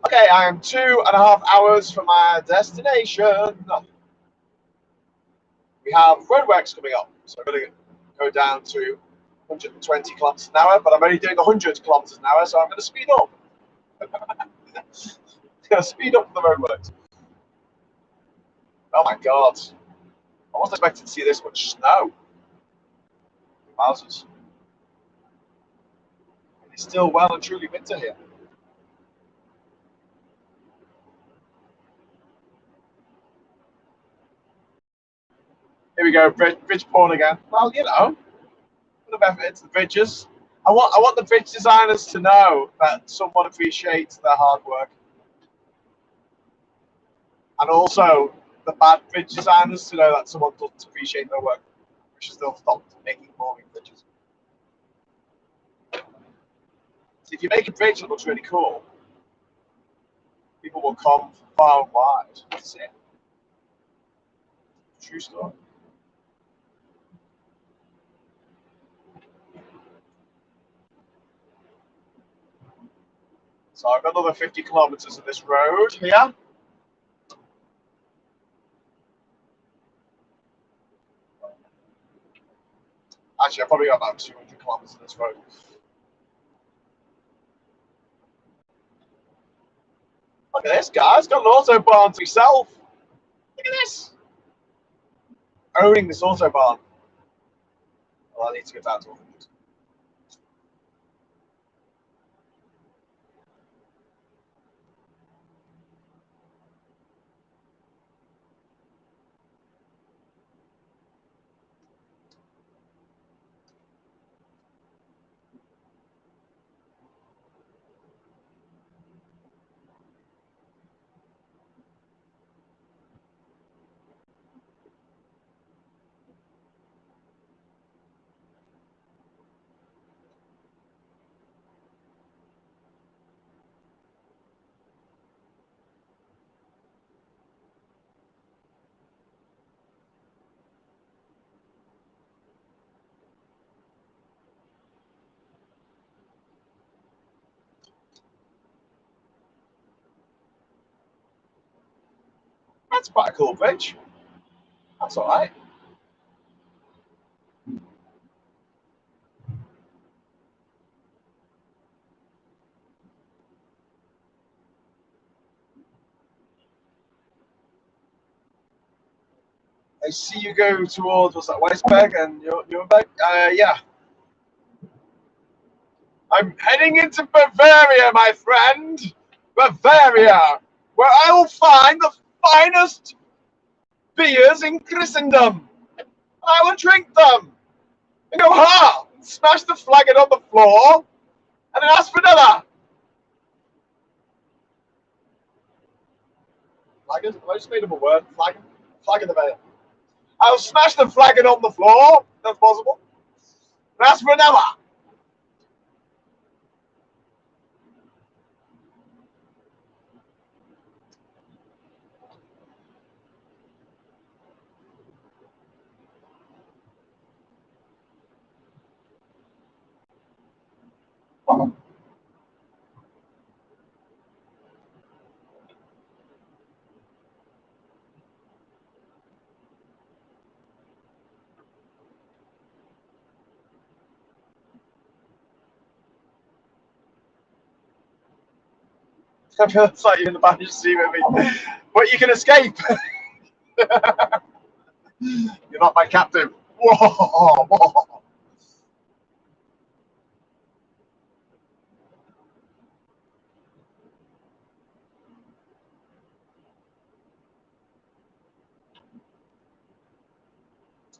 Okay, I am 2.5 hours from my destination. We have roadworks coming up, so I'm going to go down to 120 kilometers an hour, but I'm only doing 100 kilometers an hour, so I'm going to speed up. Speed up the roadworks. Oh my God. I wasn't expecting to see this much snow. Wowzers. It's still well and truly winter here. we go, bridge porn again. Well, you know, put a bit of effort into the bridges. I want the bridge designers to know that someone appreciates their hard work, and also the bad bridge designers to know that someone doesn't appreciate their work. We should still stop making boring bridges. So if you make a bridge that looks really cool, people will come from far and wide. That's it. True story. So I've got another 50 kilometers of this road here. Actually, I've probably got about 200 kilometers of this road. Look at this guy, he's got an Autobahn to himself. Look at this. Owning this Autobahn. Well, I need to get down to 100. That's quite a cool bridge. That's all right. I see you go towards, what's that, Weisberg and Nuremberg? Yeah. I'm heading into Bavaria, my friend. Bavaria, where I will find the finest beers in Christendom. I will drink them and go hard, smash the flagon on the floor, and then ask for another. Flagon? I just made up a word. Flagon? Flagon the beer. I'll smash the flagon on the floor, if that's possible, and ask for another. I feel it's like you're in the back of the seat with me. But you can escape. You're not my captain. Whoa, whoa.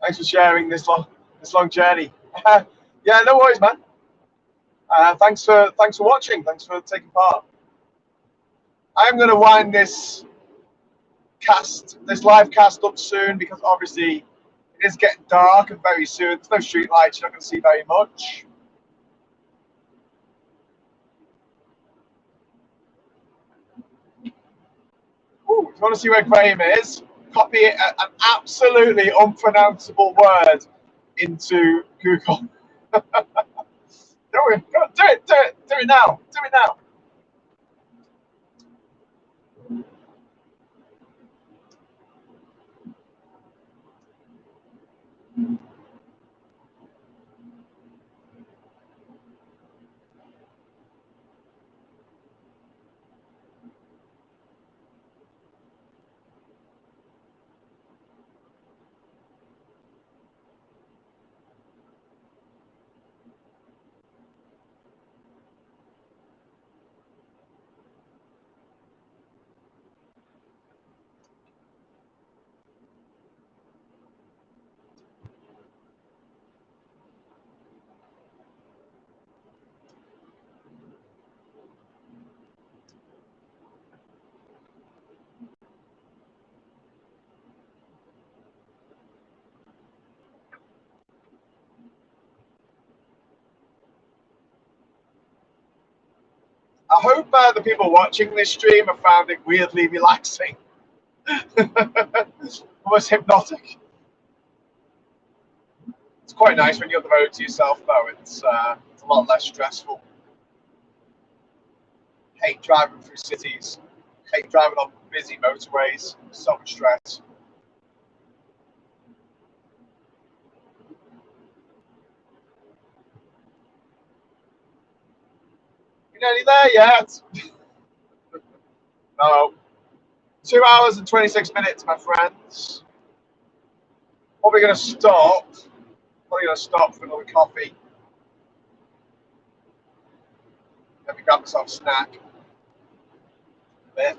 Thanks for sharing this long journey. Yeah, no worries, man. Thanks for watching. Thanks for taking part. I'm going to wind this live cast up soon because obviously it is getting dark and very soon. There's no street lights. You're not going to see very much. Ooh, if you want to see where Graham is, copy an absolutely unpronounceable word into Google. Do it now. Do it now. I hope the people watching this stream have found it weirdly relaxing. Almost hypnotic. It's quite nice when you're on the road to yourself, though. It's a lot less stressful. Hate driving through cities. Hate driving on busy motorways. So much stress. You're nearly there yet? No. 2 hours and 26 minutes, my friends. Probably going to stop. Probably going to stop for another coffee. Let me grab myself a snack. A bit.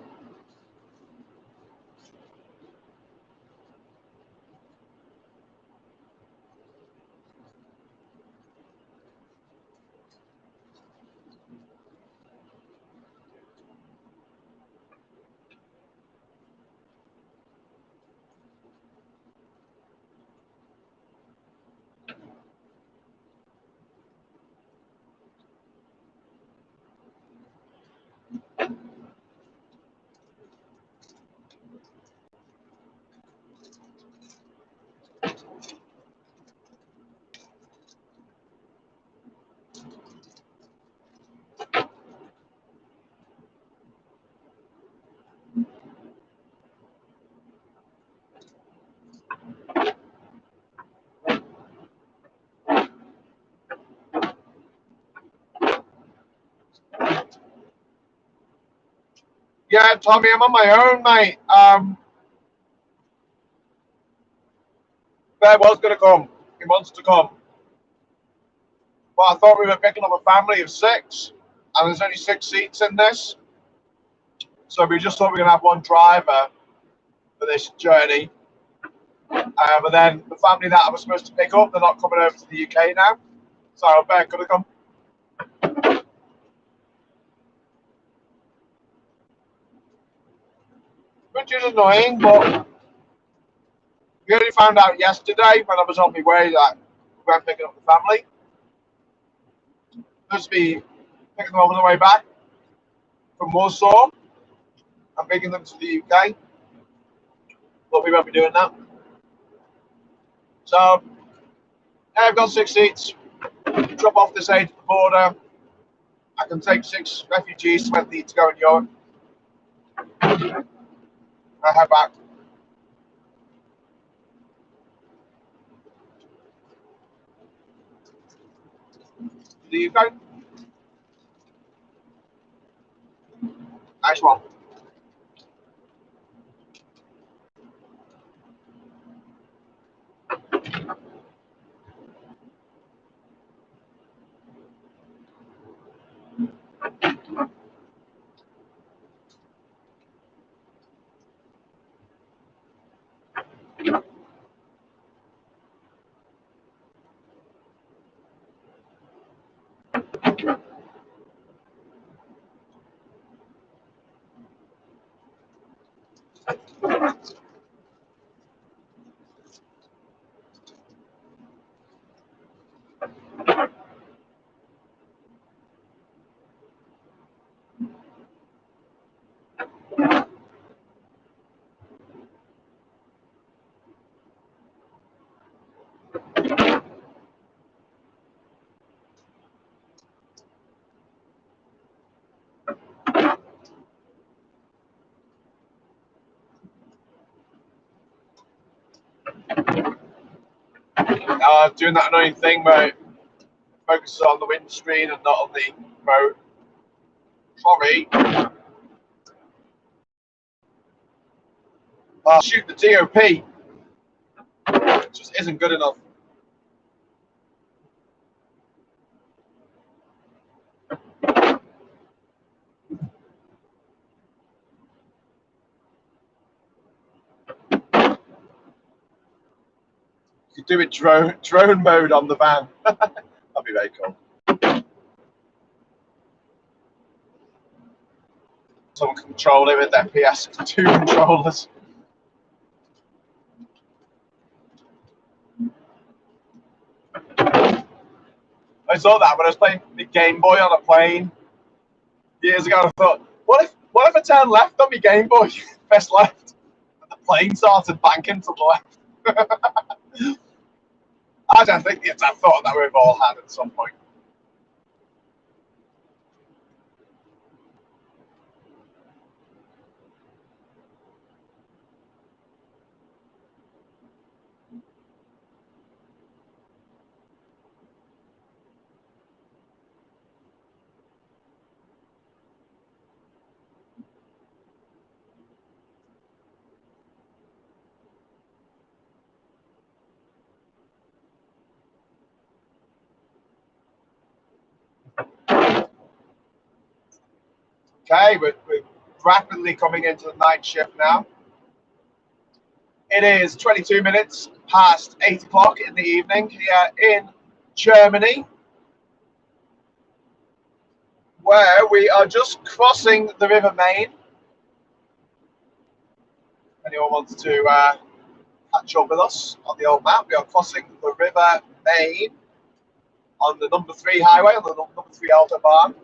Yeah, Tommy, I'm on my own, mate. Bear was going to come. He wants to come. But I thought we were picking up a family of 6, and there's only 6 seats in this. So we just thought we were going to have one driver for this journey. But then the family that I was supposed to pick up, they're not coming over to the UK now. So Bear could have come. Which is annoying, but we only found out yesterday when I was on my way that we weren't picking up the family. Supposed to be picking them up on the way back from Warsaw and bringing them to the UK. But we won't be doing that. So, yeah, I've got 6 seats. Drop off this aid at the border. I can take 6 refugees to where they need to go in Europe. I head back. To the UK. Nice one. Doing that annoying thing where it focuses on the windscreen and not on the road. Sorry. Shoot the DOP. It just isn't good enough. You could do it drone mode on the van. That'd be very cool. Someone can control it with their PS2 controllers. I saw that when I was playing the Game Boy on a plane. years ago. I thought, what if I turn left on my Game Boy, press left, and the plane started banking to the left? I don't think it's a thought that we've all had at some point. Okay, we're rapidly coming into the night shift now. It is 22 minutes past 8 o'clock in the evening here in Germany, where we are just crossing the River Main. Anyone wants to catch up with us on the old map? We are crossing the River Main on the number 3 highway, on the number 3 Autobahn.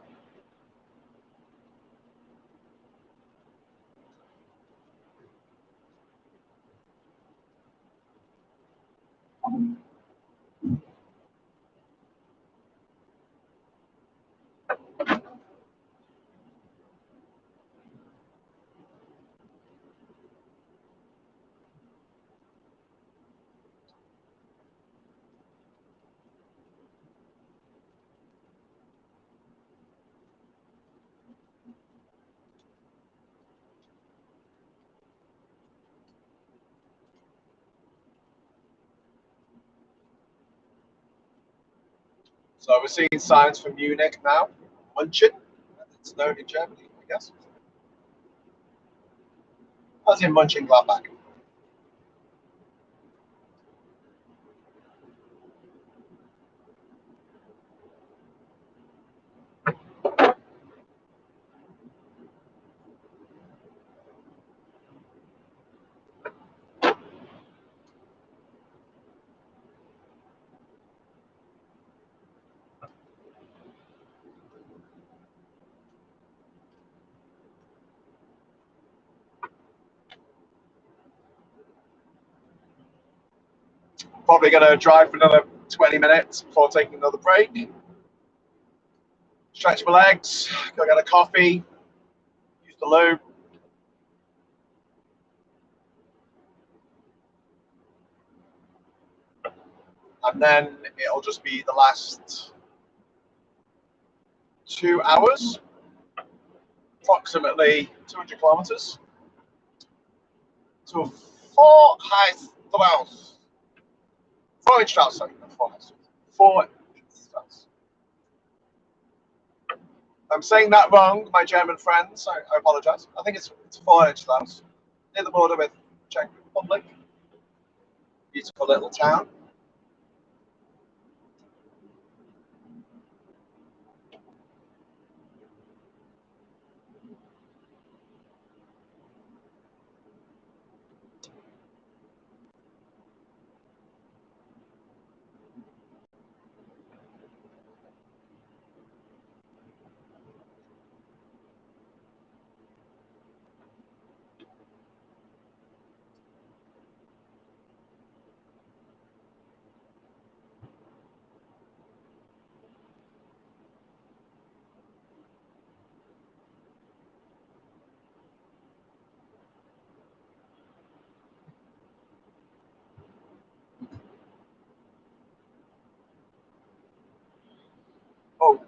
So we're seeing signs from Munich now. München, it's known in Germany, I guess. As in Mönchengladbach. Probably going to drive for another 20 minutes before taking another break. Stretch my legs, go get a coffee, use the loo. And then it'll just be the last 2 hours, approximately 200 kilometers, to a 4-inch Strauss, sorry, not 4-inch Strauss. I'm saying that wrong, my German friends. I apologize. I think it's 4-inch Strauss, near the border with Czech Republic. Beautiful little town. Oh,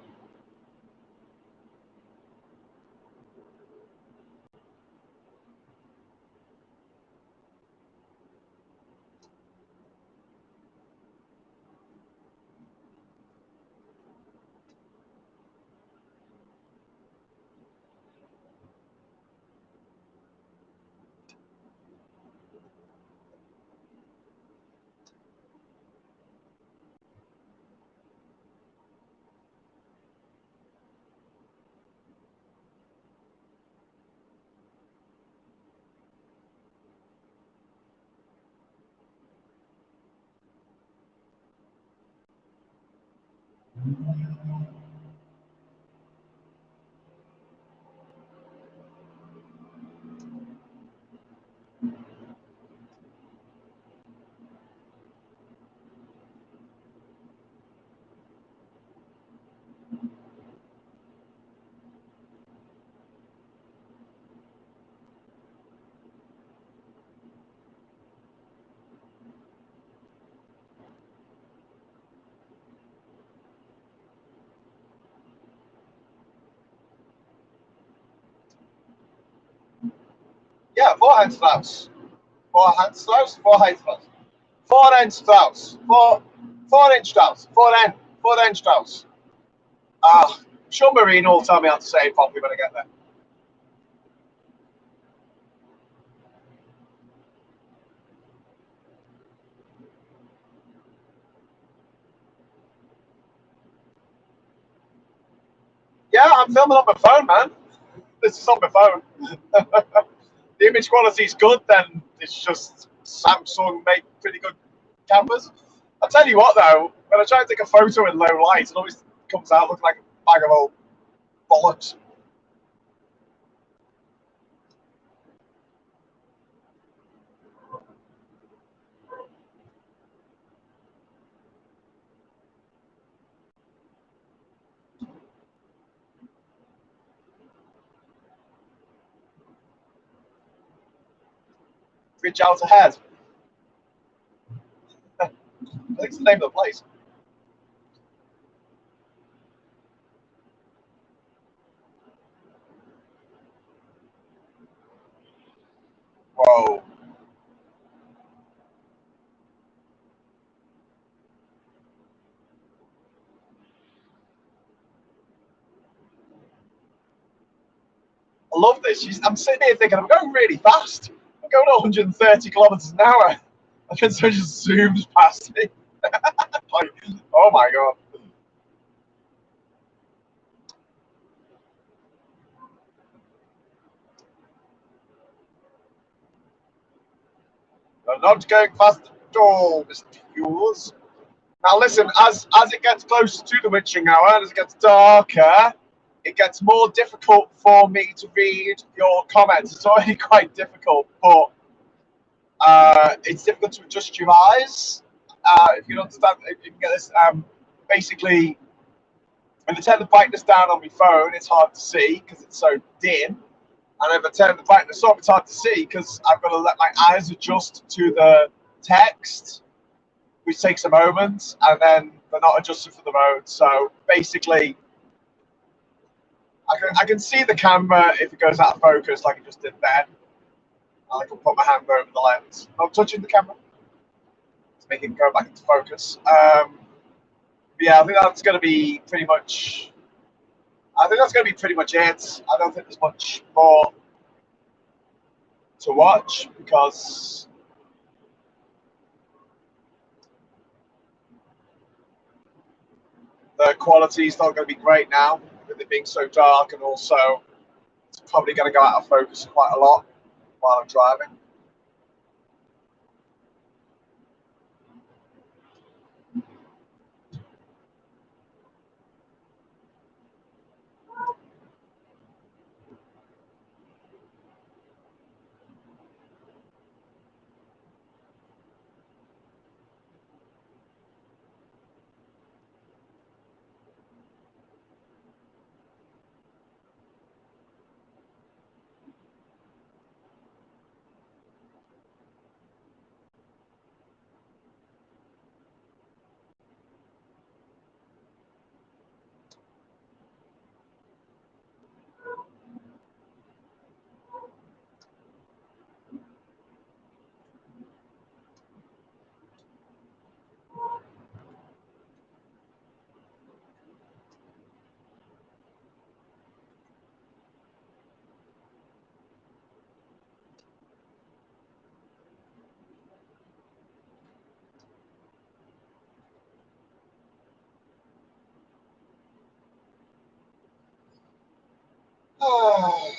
Ja, Vorhandstrauß. Vorhandstrauß? Vorhandstrauß. Vorhandstrauß. Vorhandstrauß. Vorhandstrauß. Sean Marine will tell me how to say it properly when I get there. Yeah, I'm filming on my phone, man. This is on my phone. The image quality is good, then it's just Samsung make pretty good cameras. I'll tell you what though, when I try and take a photo in low light, it always comes out looking like a bag of old bollocks. Bridge out ahead. I think it's the name of the place. Whoa. I love this. I'm sitting here thinking, I'm going really fast. I'm going 130 kilometers an hour. And then someone just zooms past me. Like, oh my God. I'm not going fast at all, Mr. Hughes. Now listen, as it gets closer to the witching hour, and as it gets darker, it gets more difficult for me to read your comments. It's already quite difficult, but it's difficult to adjust your eyes. If you don't understand, if you can get this, basically, when I turn the brightness down on my phone, it's hard to see because it's so dim. And if I turn the brightness up, it's hard to see because I've got to let my eyes adjust to the text, which takes a moment, and then they're not adjusted for the mode. So basically, I can see the camera if it goes out of focus, like it just did then. And I can put my hand over the lens, not touching the camera, to make it go back into focus. Yeah, I think that's going to be pretty much. I think that's going to be pretty much it. I don't think there's much more to watch because the quality is not going to be great now with it being so dark, and also it's probably going to go out of focus quite a lot while I'm driving. Oh.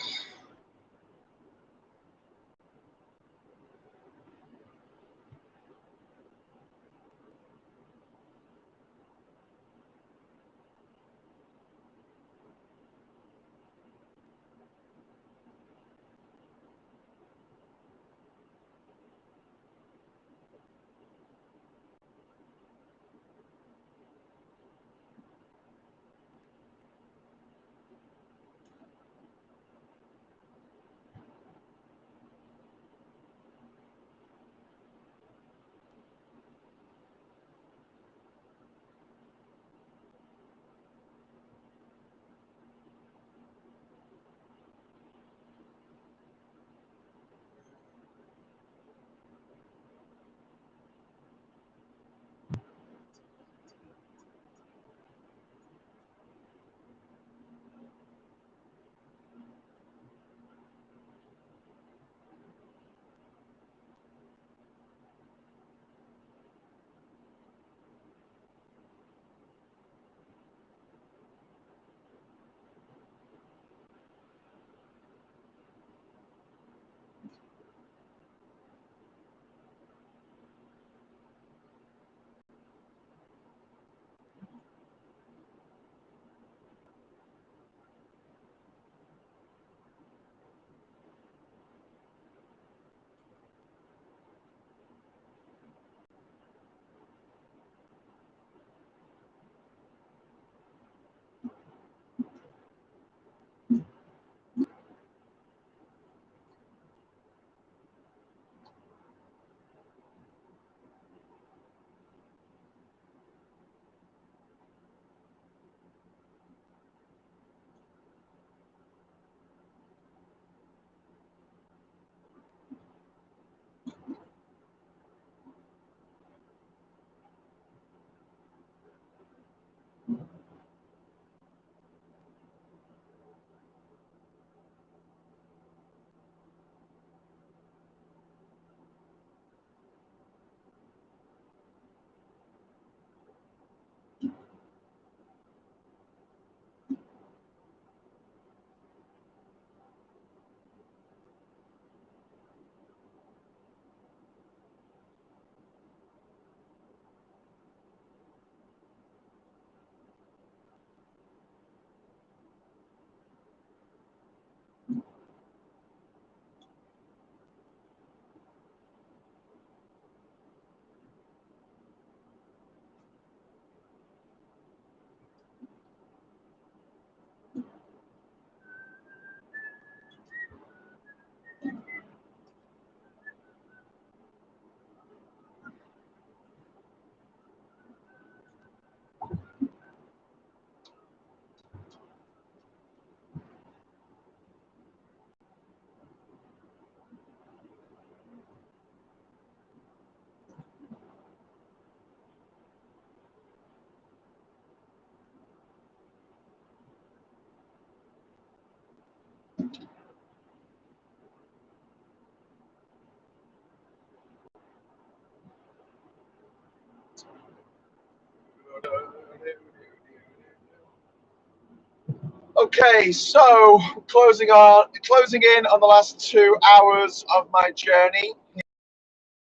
Okay, so closing in on the last 2 hours of my journey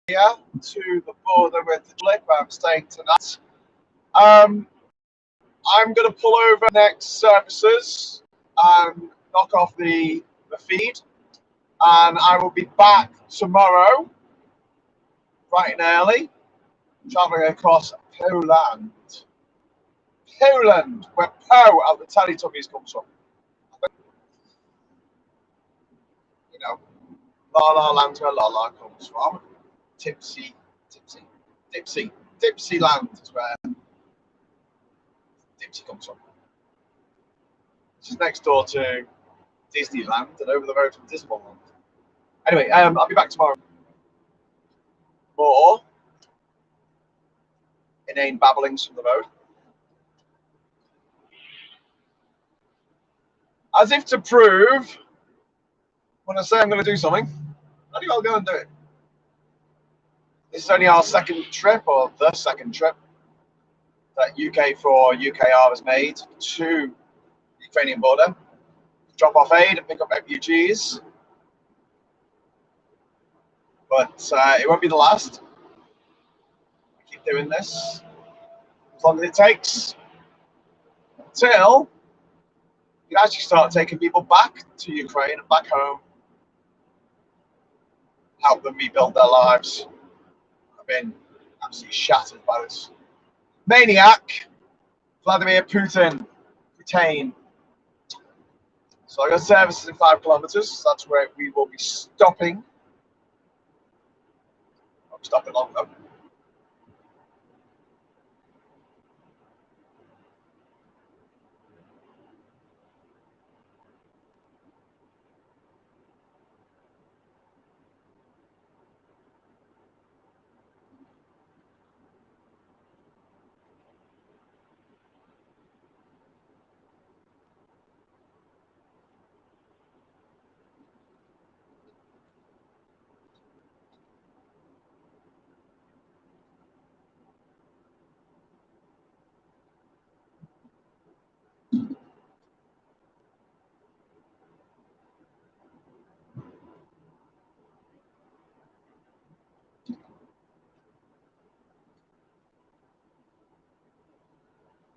here to the border with the Republic, where I'm staying tonight. I'm going to pull over next services and knock off the feed, and I will be back tomorrow, bright and early, traveling across Poland. Poland, where Po out the Teletubbies comes from. You know, La La Land's where La La comes from. Tipsy Land is where Dipsy comes from. Which is next door to Disneyland and over the road from Disneyland. Anyway, I'll be back tomorrow. More inane babblings from the road. As if to prove, when I say I'm going to do something, I think I'll go and do it. This is only our second trip, or the second trip, that UK4UKR has made to the Ukrainian border. Drop off aid and pick up refugees. But it won't be the last. I keep doing this as long as it takes until you actually start taking people back to Ukraine and back home, help them rebuild their lives. I've been absolutely shattered by this maniac, Vladimir Putin. So I got services in 5 kilometers. That's where we will be stopping. I'm stopping long though.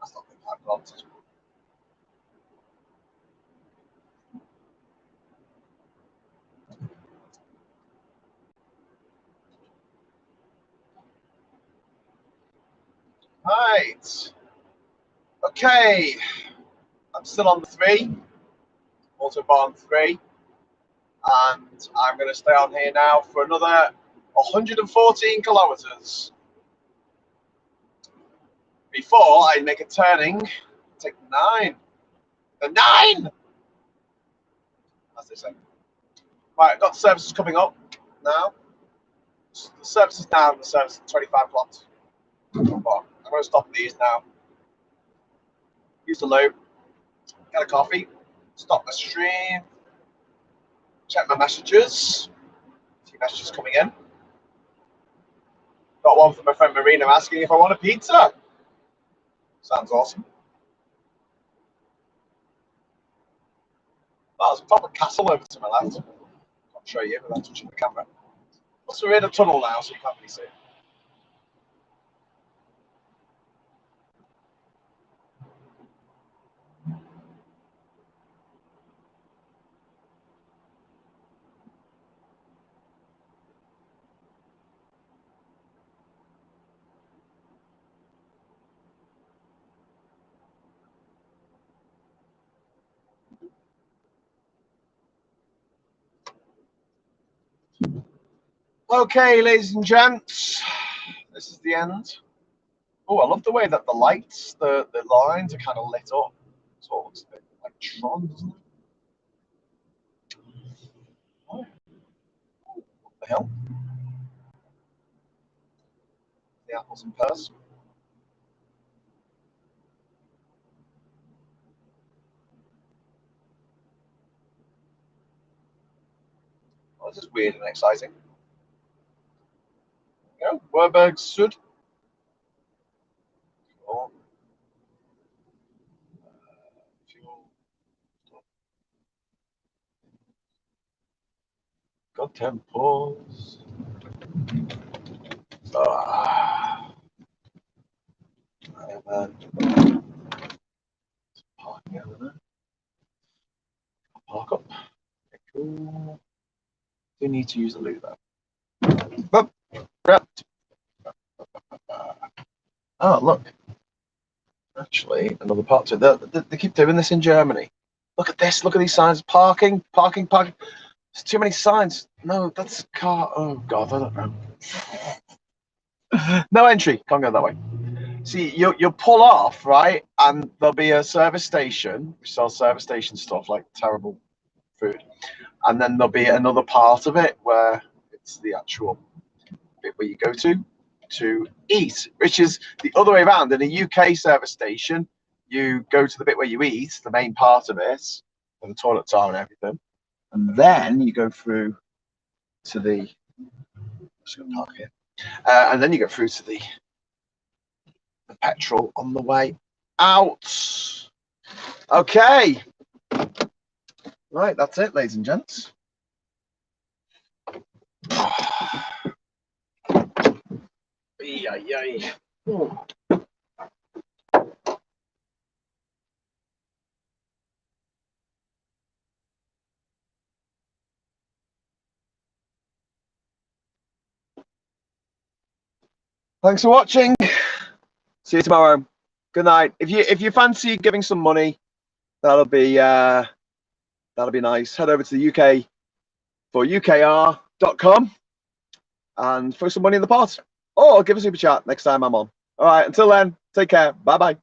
That's not been 5 kilometers. Right. Okay. I'm still on the 3, Autobahn 3, and I'm going to stay on here now for another 114 kilometers before I make a turning. Take 9. The 9! As they say. Right, I've got the services coming up now. The services now, the service 25 plots. I'm going to stop these now. Use the loop, get a coffee, stop the stream, check my messages. See messages coming in. Got one from my friend Marina asking if I want a pizza. Sounds awesome. Oh, there's a proper castle over to my left. I'll show you without touching the camera. Plus, we're in a tunnel now, so you can't really see it. Okay, ladies and gents, this is the end. Oh, I love the way that the lights, the lines are kind of lit up. It all looks a bit like Tron, doesn't it? Oh, what the hell? The apples and pears. Oh, this is weird and exciting. You know, Werberg Sud. Cool. got temples. Parking over there. Park up. Okay, cool. Do need to use the loo though. Oh, look. Actually, another part to it. They keep doing this in Germany. Look at this. Look at these signs. Parking, parking, parking. There's too many signs. No, that's car. Oh, God, I don't know. No entry. Can't go that way. See, you'll pull off, right? And there'll be a service station, which sells service station stuff like terrible food. And then there'll be another part of it where it's the actual bit where you go to eat, which is the other way around. In a UK service station, you go to the bit where you eat, the main part of it, where the toilets are and everything. And then you go through to the, just gonna park here. And then you go through to the petrol on the way out. Okay. Right, that's it, ladies and gents. Thanks for watching. See you tomorrow. Good night. If you fancy giving some money, that'll be nice. Head over to the UK4UKR.com and throw some money in the pot, or give a super chat next time I'm on. All right. Until then, take care. Bye bye.